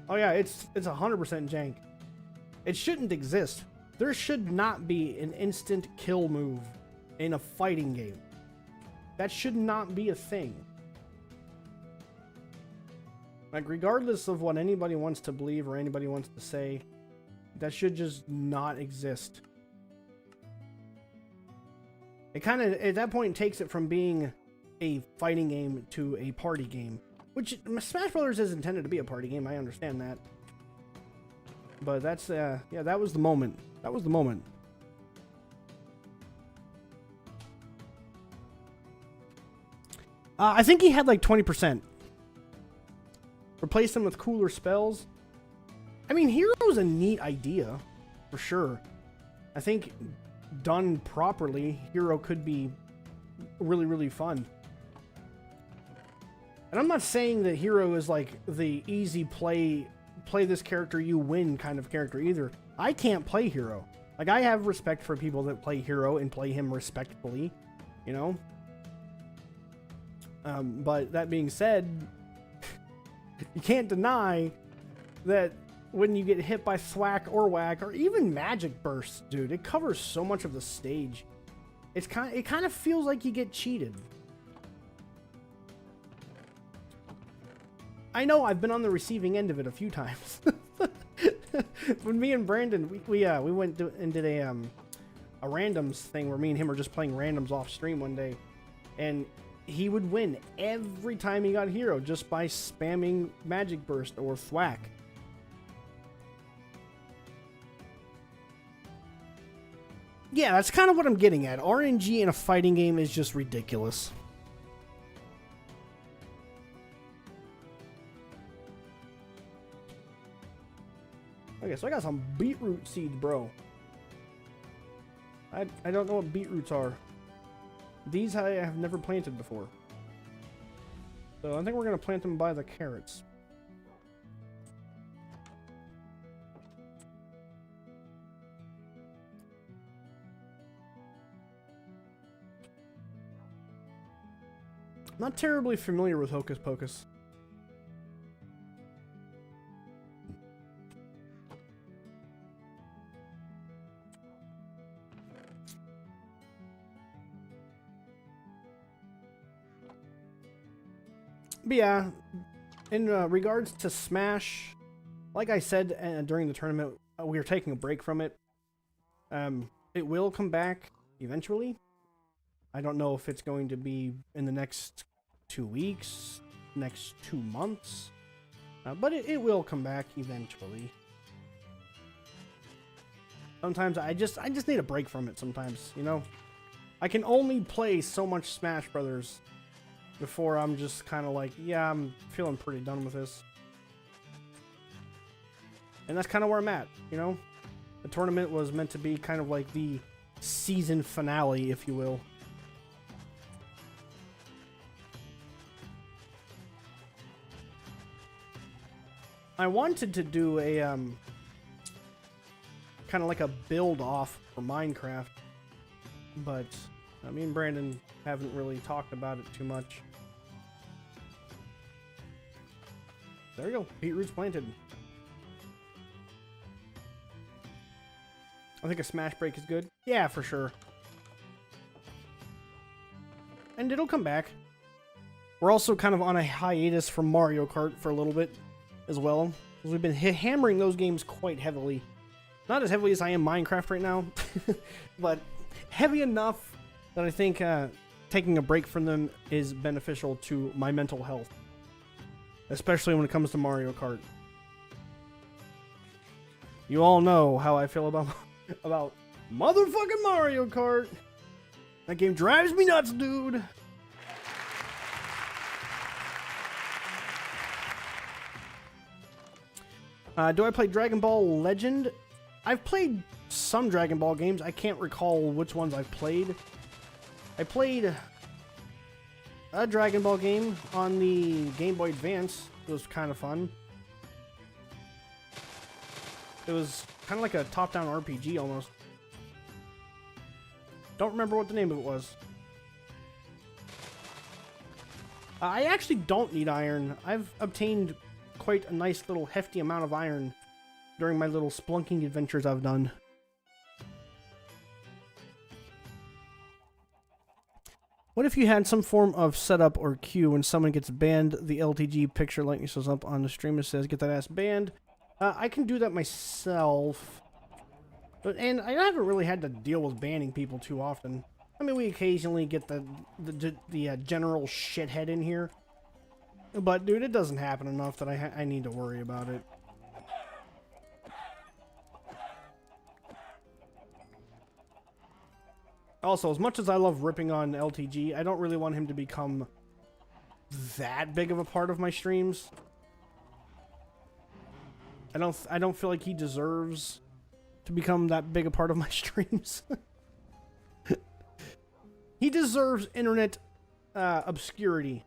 Oh yeah, it's 100% jank. It shouldn't exist. There should not be an instant kill move in a fighting game. That should not be a thing. Like, regardless of what anybody wants to believe or anybody wants to say, that should just not exist. It kind of, at that point, takes it from being a fighting game to a party game. Which, Smash Brothers is intended to be a party game, I understand that. But that's, yeah, that was the moment. That was the moment. I think he had like 20%. Replace them with cooler spells. I mean, Hero's a neat idea, for sure. I think done properly, Hero could be really, really fun. And I'm not saying that Hero is like the easy play this character, you win kind of character either. I can't play Hero. Like, I have respect for people that play Hero and play him respectfully, you know? But that being said, you can't deny that when you get hit by thwack or whack or even magic burst, dude, it covers so much of the stage. It kind of feels like you get cheated. I know I've been on the receiving end of it a few times. When me and Brandon, we went and did a randoms thing where me and him were just playing randoms off stream one day, and he would win every time he got Hero just by spamming Magic Burst or Thwack. Yeah, that's kind of what I'm getting at. RNG in a fighting game is just ridiculous. Okay, so I got some beetroot seeds, bro. I don't know what beetroots are. These I have never planted before. So I think we're going to plant them by the carrots. Not terribly familiar with Hocus Pocus. But yeah, in regards to Smash, like I said during the tournament, we were taking a break from it. It will come back eventually. I don't know if it's going to be in the next 2 weeks, next 2 months, but it will come back eventually. Sometimes I just need a break from it sometimes, you know? I can only play so much Smash Brothers before I'm just kind of like, yeah, I'm feeling pretty done with this. And that's kind of where I'm at, you know? The tournament was meant to be kind of like the season finale, if you will. I wanted to do a, kind of like a build-off for Minecraft, but me and Brandon haven't really talked about it too much. There you go, beetroots planted. I think a smash break is good. Yeah, for sure. And it'll come back. We're also kind of on a hiatus from Mario Kart for a little bit as well, because we've been hammering those games quite heavily. Not as heavily as I am Minecraft right now, but heavy enough that I think taking a break from them is beneficial to my mental health. Especially when it comes to Mario Kart. You all know how I feel about motherfucking Mario Kart. That game drives me nuts, dude. Do I play Dragon Ball Legend? I've played some Dragon Ball games. I can't recall which ones I've played. I played a Dragon Ball game on the Game Boy Advance. It was kind of fun. It was kind of like a top-down RPG almost. Don't remember what the name of it was. I actually don't need iron. I've obtained quite a nice little hefty amount of iron during my little splunking adventures I've done. What if you had some form of setup or queue when someone gets banned, the LTG picture lightning shows up on the stream and says, get that ass banned? I can do that myself. And I haven't really had to deal with banning people too often. I mean, we occasionally get the general shithead in here. But, dude, it doesn't happen enough that I need to worry about it. Also, as much as I love ripping on LTG, I don't really want him to become that big of a part of my streams. I don't feel like he deserves to become that big a part of my streams. He deserves internet obscurity.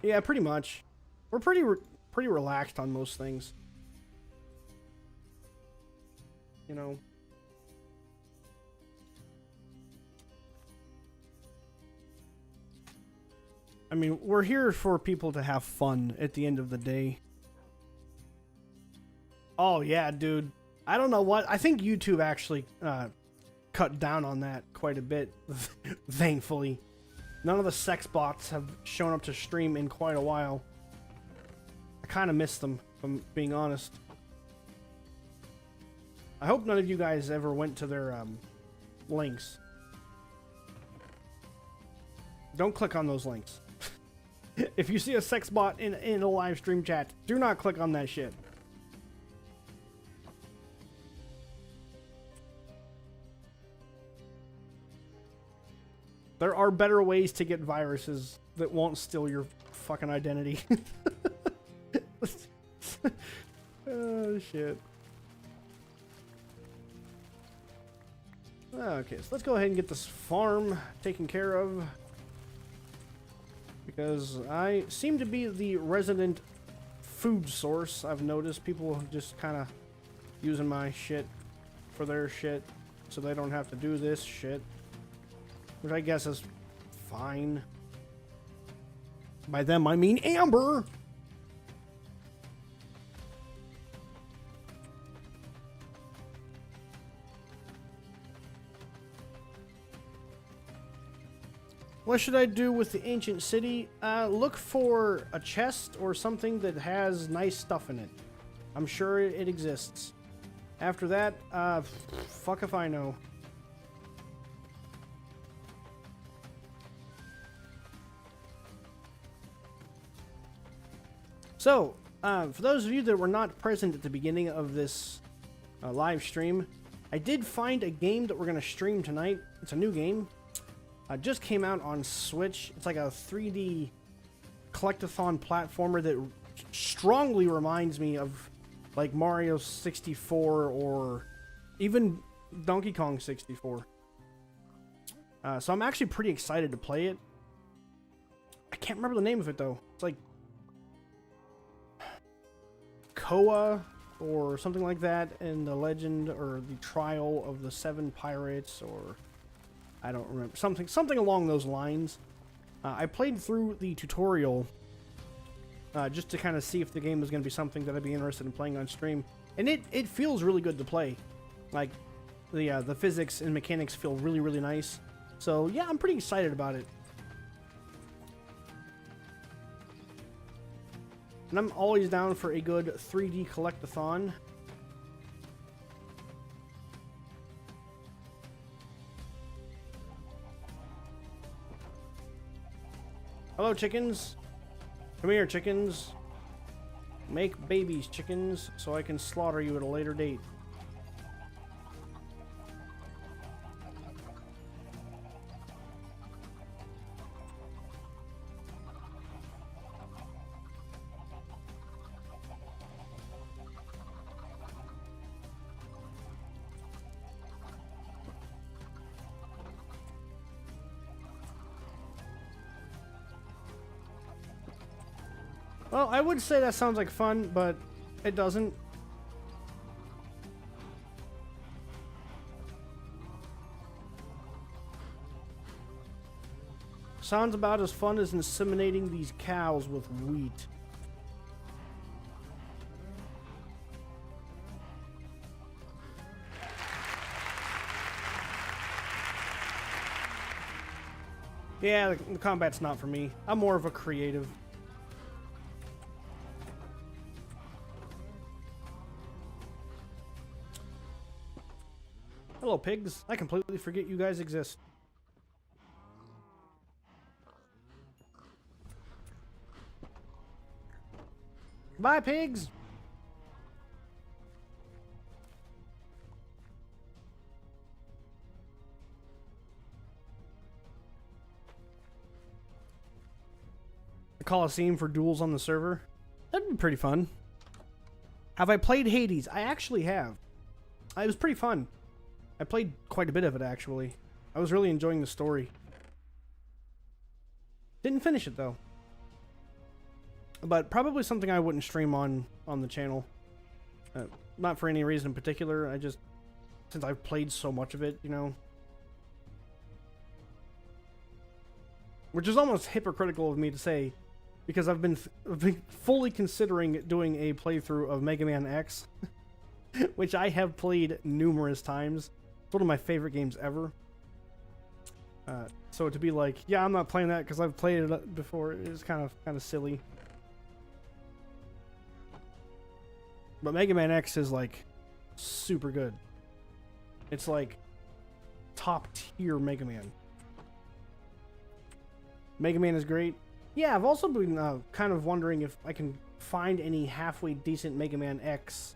Yeah, pretty much. We're pretty relaxed on most things. You know. I mean, we're here for people to have fun at the end of the day. Oh, yeah, dude. I don't know what. I think YouTube actually cut down on that quite a bit, thankfully. None of the sex bots have shown up to stream in quite a while. I kind of miss them, if I'm being honest. I hope none of you guys ever went to their links. Don't click on those links. If you see a sex bot in a live stream chat, do not click on that shit. There are better ways to get viruses that won't steal your fucking identity. Oh, shit. Okay, so let's go ahead and get this farm taken care of. Because I seem to be the resident food source. I've noticed people just kind of using my shit for their shit so they don't have to do this shit. Which I guess is fine. By them, I mean Amber! What should I do with the ancient city? Look for a chest or something that has nice stuff in it. I'm sure it exists. After that, fuck if I know. So, for those of you that were not present at the beginning of this live stream, I did find a game that we're going to stream tonight. It's a new game. Just came out on Switch. It's like a 3D collectathon platformer that strongly reminds me of like Mario 64 or even Donkey Kong 64. So I'm actually pretty excited to play it. I can't remember the name of it though. It's like Koa or something like that, in the legend or the trial of the 7 pirates, or I don't remember, something along those lines. I played through the tutorial just to kind of see if the game was going to be something that I'd be interested in playing on stream, and it feels really good to play. Like the physics and mechanics feel really nice. So yeah, I'm pretty excited about it. And I'm always down for a good 3D collectathon. Hello, chickens. Come here, chickens. Make babies, chickens, so I can slaughter you at a later date. Well, I would say that sounds like fun, but it doesn't. Sounds about as fun as inseminating these cows with wheat. Yeah, the combat's not for me. I'm more of a creative. Hello, pigs. I completely forget you guys exist. Bye, pigs! A Coliseum for duels on the server? That'd be pretty fun. Have I played Hades? I actually have. It was pretty fun. I played quite a bit of it, actually. I was really enjoying the story. Didn't finish it, though. But probably something I wouldn't stream on the channel. Not for any reason in particular. I just... Since I've played so much of it, you know. Which is almost hypocritical of me to say, because I've been fully considering doing a playthrough of Mega Man X. Which I have played numerous times. It's one of my favorite games ever. So to be like, yeah, I'm not playing that because I've played it before, is kind of silly. But Mega Man X is like super good. It's like top tier Mega Man. Mega Man is great. Yeah, I've also been kind of wondering if I can find any halfway decent Mega Man X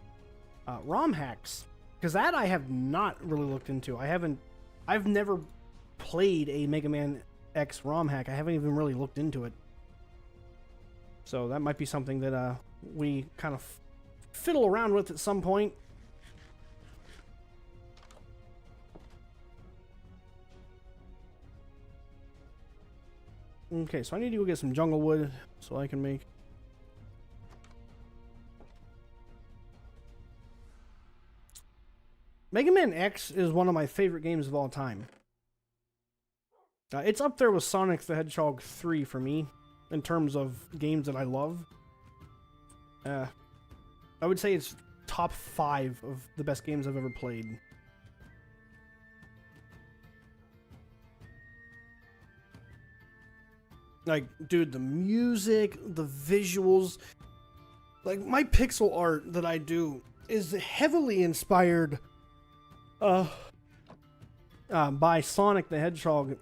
ROM hacks. Because that I have not really looked into. I've never played a Mega Man X ROM hack. I haven't even really looked into it. So that might be something that we kind of fiddle around with at some point. Okay, so I need to go get some jungle wood so I can make... Mega Man X is one of my favorite games of all time. It's up there with Sonic the Hedgehog 3 for me, in terms of games that I love. I would say it's top 5 of the best games I've ever played. Like, dude, the music, the visuals, like, my pixel art that I do is heavily inspired by Sonic the Hedgehog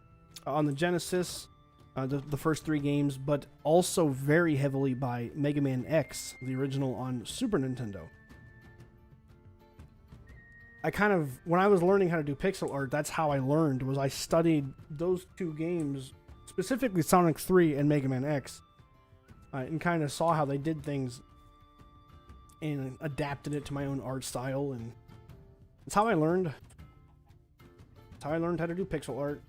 on the Genesis, the first 3 games, but also very heavily by Mega Man X, the original on Super Nintendo. I kind of, when I was learning how to do pixel art, that's how I learned, was I studied those two games, specifically Sonic 3 and Mega Man X, and kind of saw how they did things and adapted it to my own art style, and that's how I learned. That's how I learned how to do pixel art.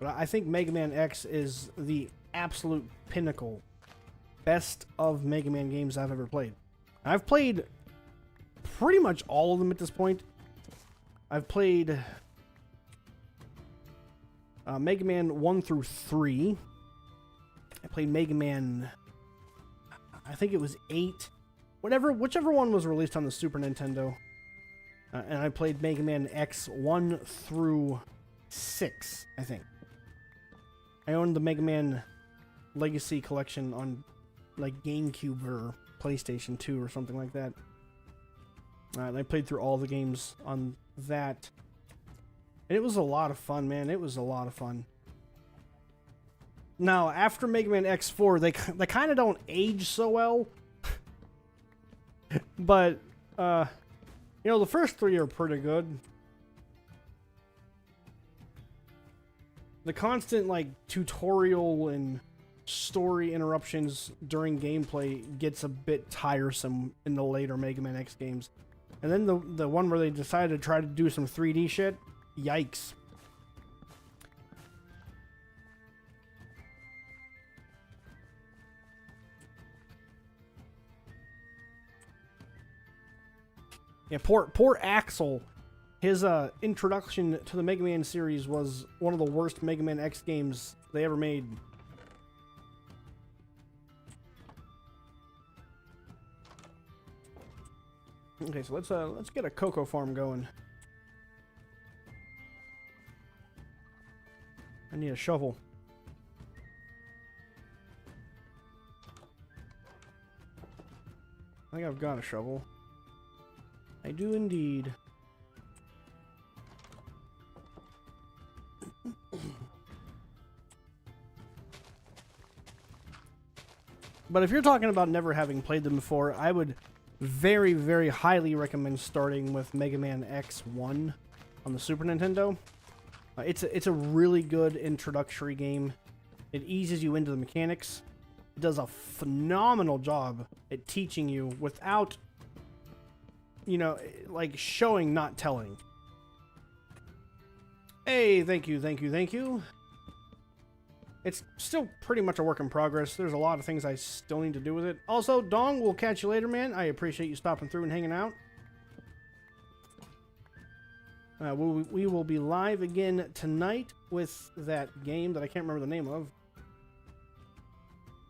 But I think Mega Man X is the absolute pinnacle, best of Mega Man games I've ever played. I've played pretty much all of them at this point. I've played Mega Man 1 through 3. I played Mega Man, I think it was 8. Whichever one was released on the Super Nintendo. And I played Mega Man X 1 through 6, I think. I owned the Mega Man Legacy Collection on like GameCube or PlayStation 2 or something like that. And I played through all the games on that. And it was a lot of fun, man. It was a lot of fun. Now, after Mega Man X4, they kind of don't age so well. But, you know, the first 3 are pretty good. The constant, like, tutorial and story interruptions during gameplay gets a bit tiresome in the later Mega Man X games. And then the one where they decided to try to do some 3D shit, yikes. Yeah, poor Axel. His introduction to the Mega Man series was one of the worst Mega Man X games they ever made. Okay, so let's get a cocoa farm going. I need a shovel. I think I've got a shovel. I do indeed. But if you're talking about never having played them before, I would very, very highly recommend starting with Mega Man X1 on the Super Nintendo. It's a really good introductory game. It eases you into the mechanics. It does a phenomenal job at teaching you without, you know, like showing, not telling. Hey, thank you, thank you, thank you. It's still pretty much a work in progress. There's a lot of things I still need to do with it. Also, Dong, we'll catch you later, man. I appreciate you stopping through and hanging out. We will be live again tonight with that game that I can't remember the name of.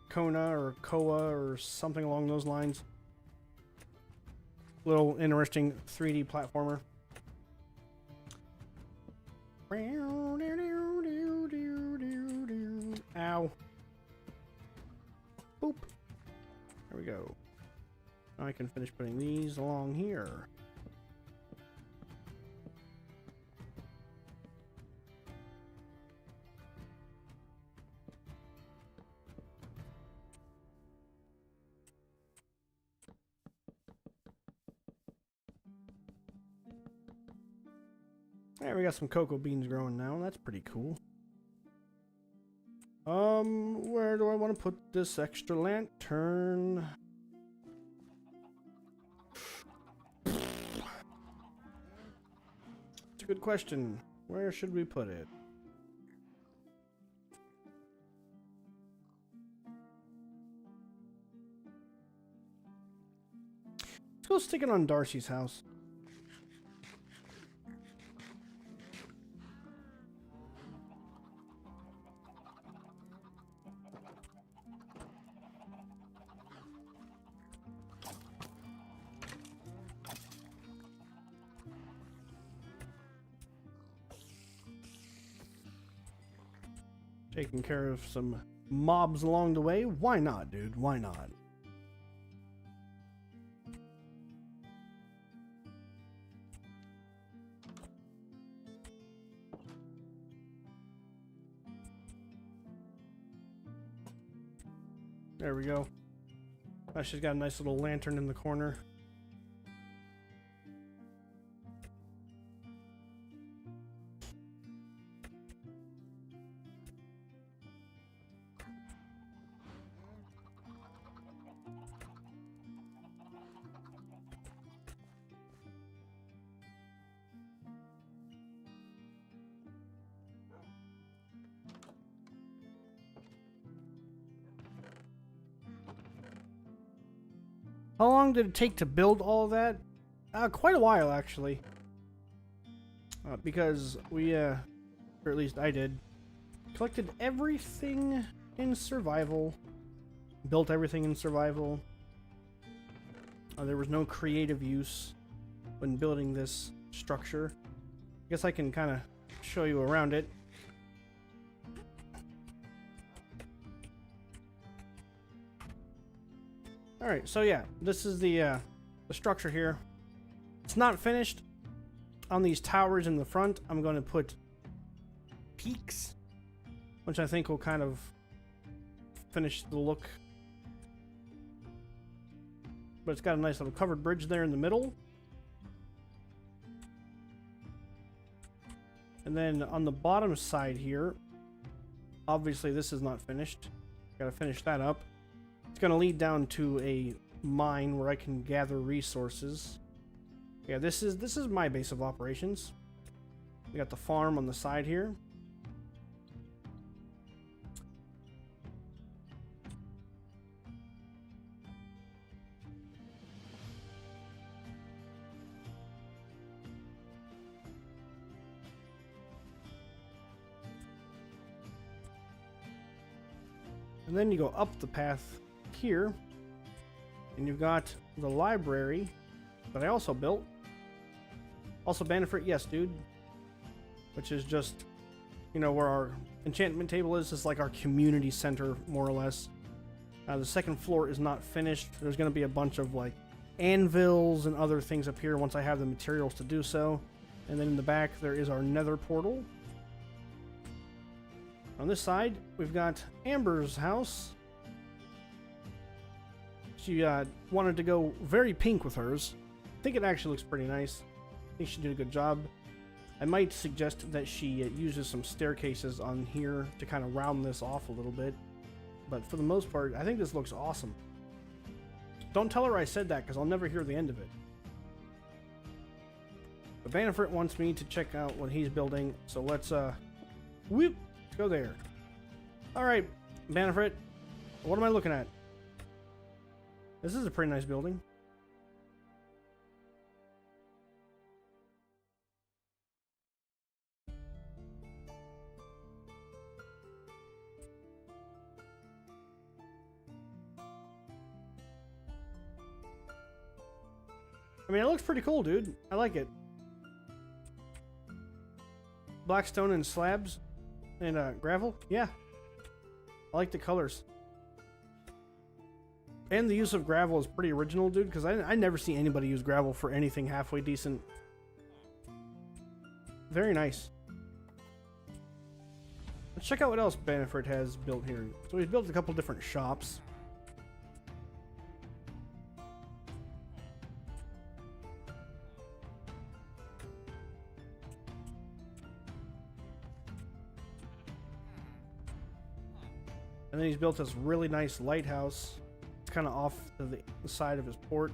Kona or Koa or something along those lines. Little interesting 3D platformer. Ow. Boop. There we go. Now I can finish putting these along here. There, we got some cocoa beans growing now. That's pretty cool. Where do I want to put this extra lantern? It's a good question. Where should we put it? Let's go stick it on Darcy's house. Taking care of some mobs along the way. Why not, dude? Why not? There we go. She's got a nice little lantern in the corner. How long did it take to build all of that? Quite a while, actually. Because we, or at least I did, collected everything in survival. Built everything in survival. There was no creative use when building this structure. I guess I can kind of show you around it. Alright, so yeah, this is the structure here. It's not finished. On these towers in the front, I'm going to put peaks, which I think will kind of finish the look. But it's got a nice little covered bridge there in the middle. And then on the bottom side here, obviously this is not finished. Gotta finish that up. It's gonna lead down to a mine where I can gather resources. Yeah, this is my base of operations. We got the farm on the side here. And then you go up the path here, and you've got the library that I also built. Also Bannerford, yes, dude. Which is just, you know, where our enchantment table is. It's like our community center, more or less. The second floor is not finished. There's going to be a bunch of, like, anvils and other things up here once I have the materials to do so. And then in the back, there is our nether portal. On this side, we've got Amber's house. She wanted to go very pink with hers. I think it actually looks pretty nice. I think she did a good job. I might suggest that she uses some staircases on here to kind of round this off a little bit. But for the most part, I think this looks awesome. Don't tell her I said that, because I'll never hear the end of it. But Bannerford wants me to check out what he's building, so let's whoop! Go there. Alright, Bannerford, what am I looking at? This is a pretty nice building. I mean, it looks pretty cool, dude. I like it. Blackstone and slabs. And gravel? Yeah. I like the colors. And the use of gravel is pretty original, dude, because I never see anybody use gravel for anything halfway decent. Very nice. Let's check out what else Bannerford has built here. So he's built a couple different shops. And then he's built this really nice lighthouse. It's kind of off to the side of his port,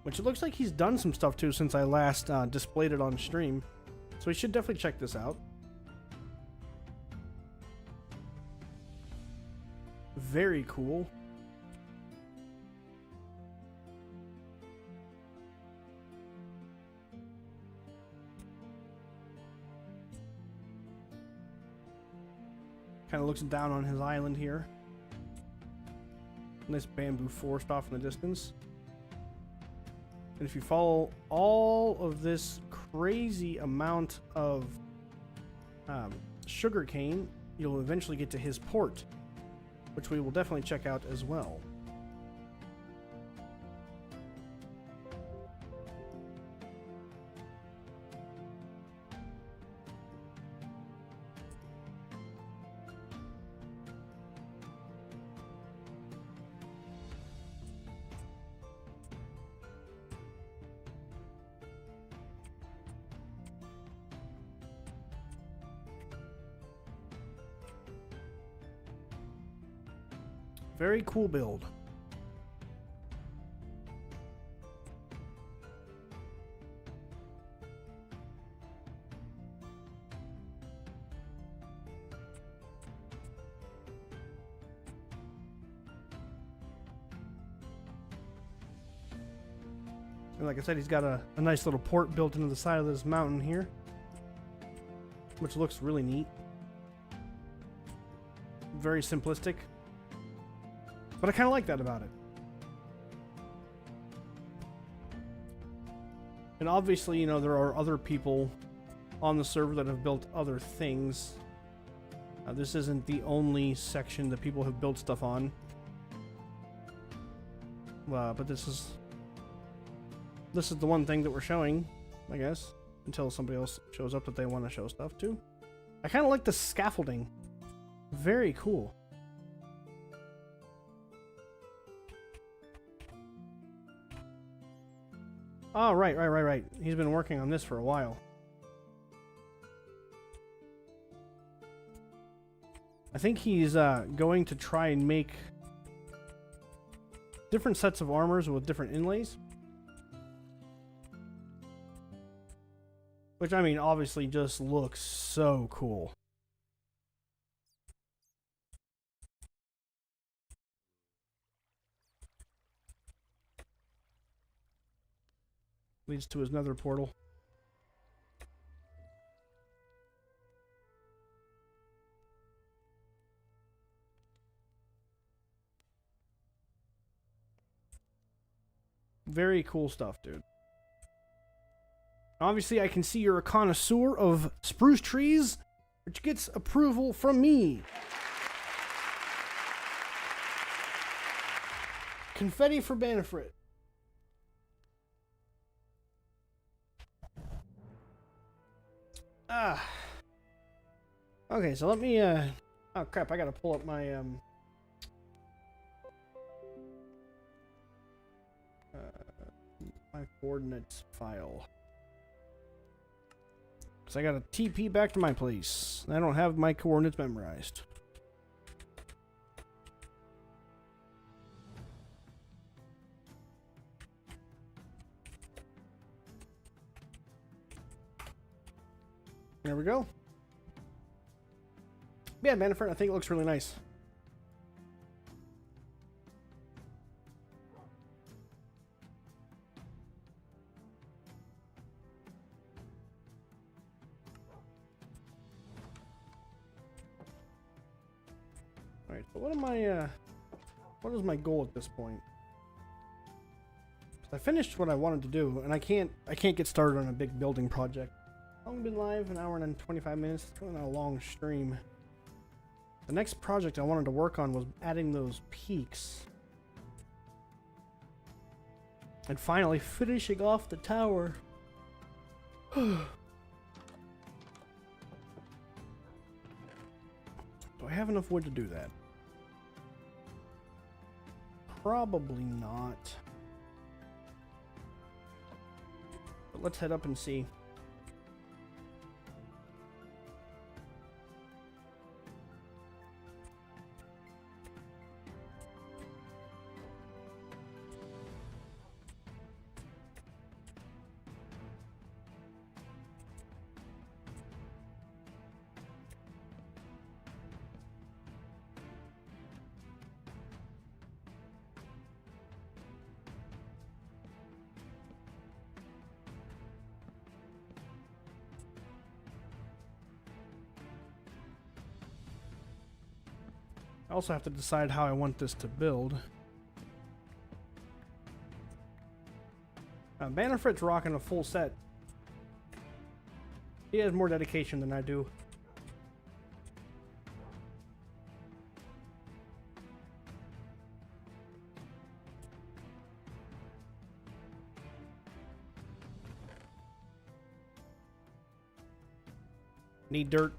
which it looks like he's done some stuff to since I last displayed it on stream. So we should definitely check this out. Very cool. Kind of looks down on his island here. Nice bamboo forest off in the distance. And if you follow all of this crazy amount of sugar cane, you'll eventually get to his port, which we will definitely check out as well. Very cool build. And like I said, he's got a nice little port built into the side of this mountain here, which looks really neat. Very simplistic, but I kind of like that about it. And obviously, you know, there are other people on the server that have built other things. This isn't the only section that people have built stuff on. But this is the one thing that we're showing, I guess, until somebody else shows up that they want to show stuff to. I kind of like the scaffolding. Very cool. Oh, right. He's been working on this for a while. I think he's going to try and make different sets of armors with different inlays. Which, I mean, obviously just looks so cool. Leads to his nether portal. Very cool stuff, dude. Obviously, I can see you're a connoisseur of spruce trees, which gets approval from me. Confetti for Banifrit. Okay, so let me, oh crap, I gotta pull up my, my coordinates file. Because I gotta TP back to my place. I don't have my coordinates memorized. There we go. Yeah, Manafort, I think it looks really nice. Alright, so what am I, what is my goal at this point? I finished what I wanted to do, and I can't get started on a big building project. I've only been live an hour and 25 minutes. It's really not a long stream. The next project I wanted to work on was adding those peaks. And finally finishing off the tower. Do I have enough wood to do that? Probably not. But let's head up and see. I also have to decide how I want this to build. Bannerfrit's rocking a full set. He has more dedication than I do. Need dirt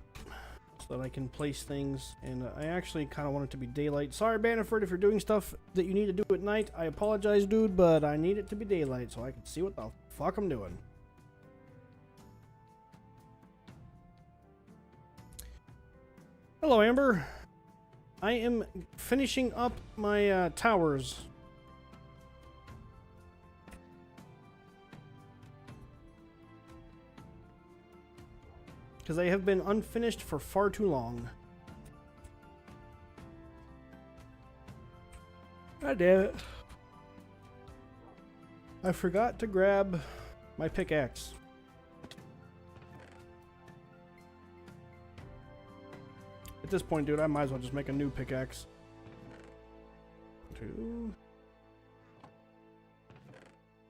so that I can place things, and I actually kind of want it to be daylight. Sorry, Bannerford, if you're doing stuff that you need to do at night. I apologize, dude, but I need it to be daylight so I can see what the fuck I'm doing. Hello, Amber. I am finishing up my towers. Because they have been unfinished for far too long. God damn it. I forgot to grab my pickaxe. At this point, dude, I might as well just make a new pickaxe. 2.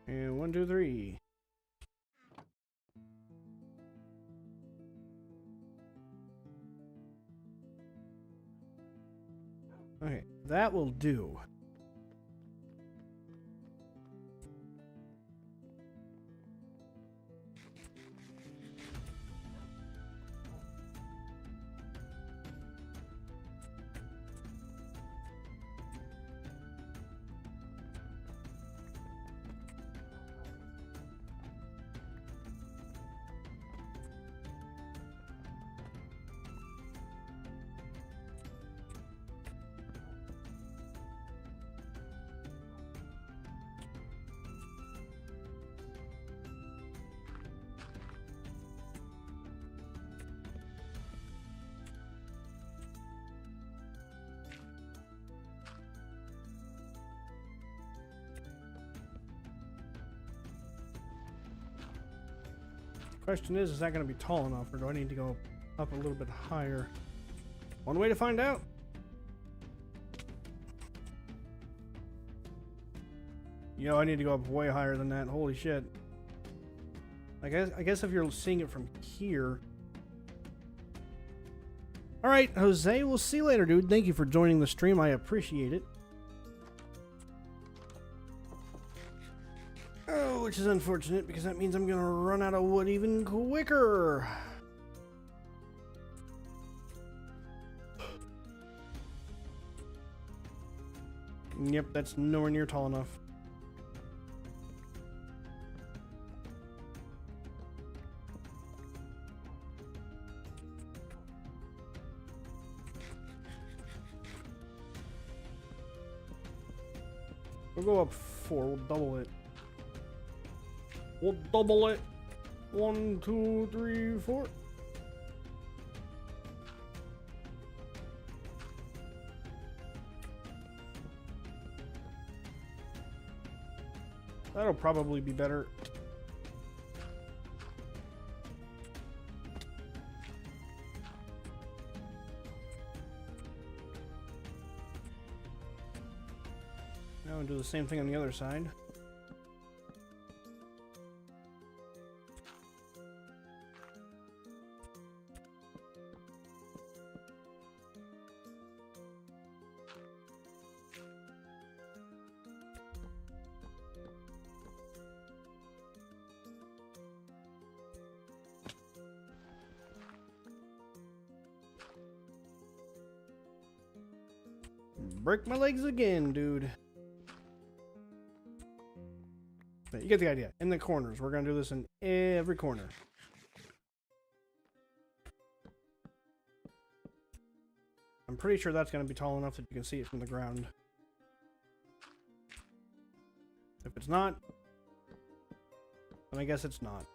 And 1, 2, 3. Okay, that will do. Question is that going to be tall enough, or do I need to go up a little bit higher? One way to find out. Yo, I need to go up way higher than that. Holy shit. I guess if you're seeing it from here. Alright, Jose, we'll see you later, dude. Thank you for joining the stream. I appreciate it. Oh, which is unfortunate because that means I'm gonna run out of wood even quicker. Yep, that's nowhere near tall enough. We'll go up 4, we'll double it. We'll double it. 1, 2, 3, 4. That'll probably be better. Now we'll do the same thing on the other side. Break my legs again, dude. But you get the idea. In the corners. We're going to do this in every corner. I'm pretty sure that's going to be tall enough that you can see it from the ground. If it's not, then I guess it's not.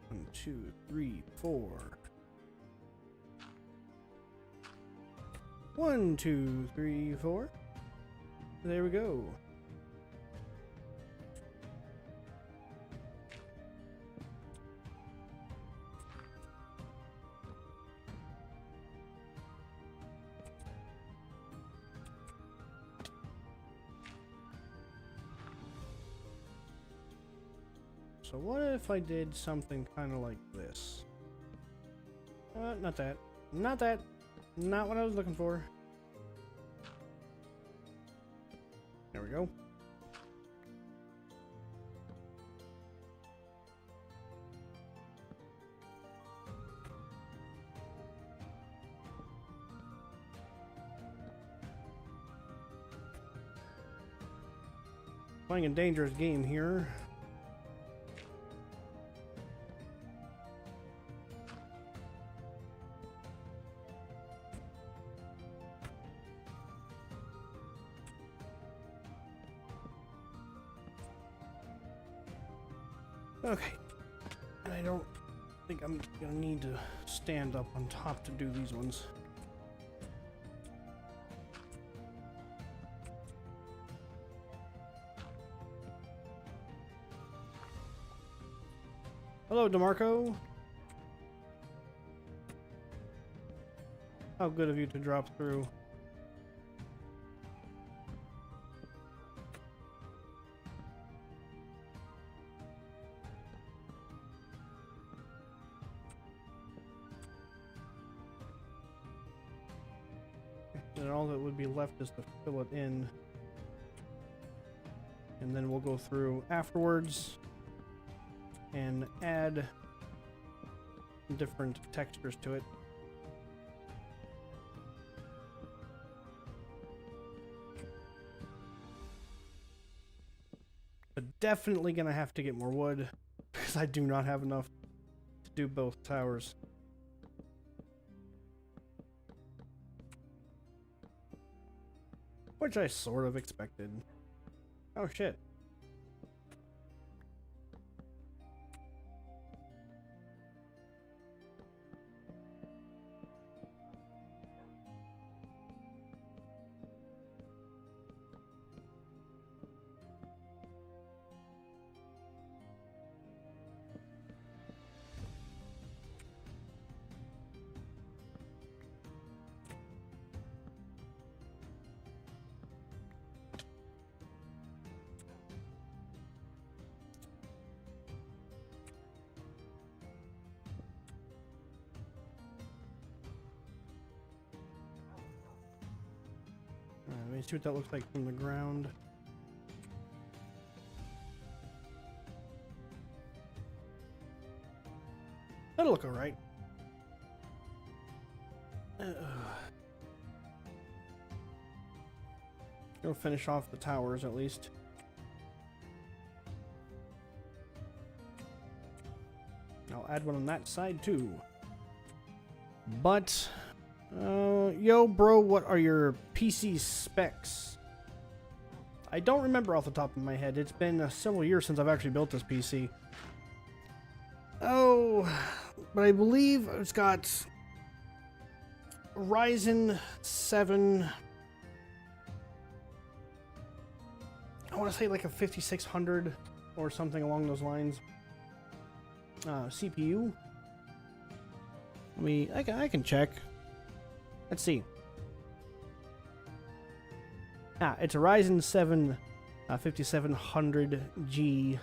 One, 2, 3, 4. 1, 2, 3, 4. There we go. So what if I did something kind of like this? Not that. Not that. Not what I was looking for. There we go. Playing a dangerous game here. Okay. And I don't think I'm gonna need to stand up on top to do these ones. Hello, DeMarco. How good of you to drop through. And all that would be left is to fill it in. And then we'll go through afterwards and add different textures to it. But definitely gonna have to get more wood because I do not have enough to do both towers. Which I sort of expected. Oh shit. Let me see what that looks like from the ground. That'll look alright. It'll finish off the towers at least. I'll add one on that side too. But yo, bro, what are your PC specs? I don't remember off the top of my head. It's been several years since I've actually built this PC. Oh, but I believe it's got Ryzen 7. I want to say like a 5600 or something along those lines. CPU. I can check. Let's see. It's a Ryzen 7 5700G,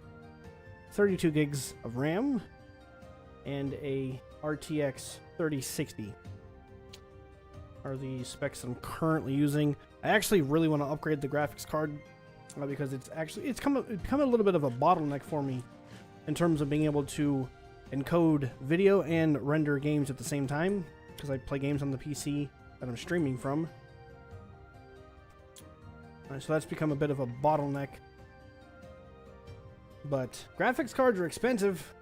32 gigs of RAM, and a RTX 3060 are the specs that I'm currently using. I actually really want to upgrade the graphics card because it's become a little bit of a bottleneck for me in terms of being able to encode video and render games at the same time, because I play games on the PC that I'm streaming from. So that's become a bit of a bottleneck. But graphics cards are expensive.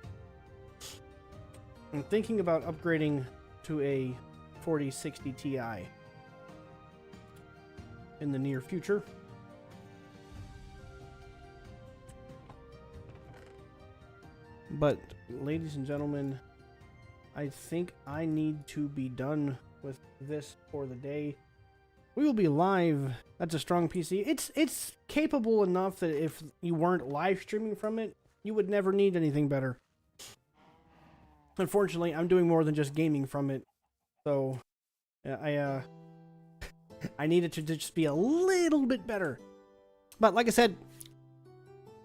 I'm thinking about upgrading to a 4060 Ti in the near future. But, ladies and gentlemen, I think I need to be done with this for the day. We will be live. That's a strong PC. It's capable enough that if you weren't live streaming from it, you would never need anything better. Unfortunately, I'm doing more than just gaming from it. So, I need it to just be a little bit better. But like I said,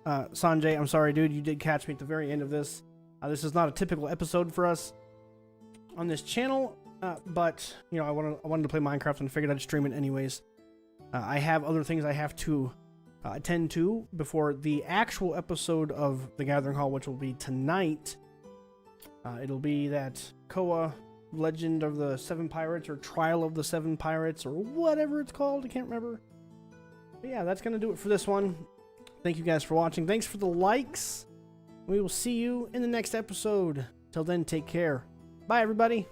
Sanjay, I'm sorry, dude. You did catch me at the very end of this. This is not a typical episode for us on this channel, but you know, I wanted to play Minecraft and figured I'd stream it anyways. I have other things I have to attend to before the actual episode of The Gathering Hall, which will be tonight. It'll be that Koa Legend of the Seven Pirates, or Trial of the Seven Pirates, or whatever it's called. I can't remember. But yeah, that's gonna do it for this one. Thank you guys for watching. Thanks for the likes. We will see you in the next episode. Till then, take care. Bye, everybody.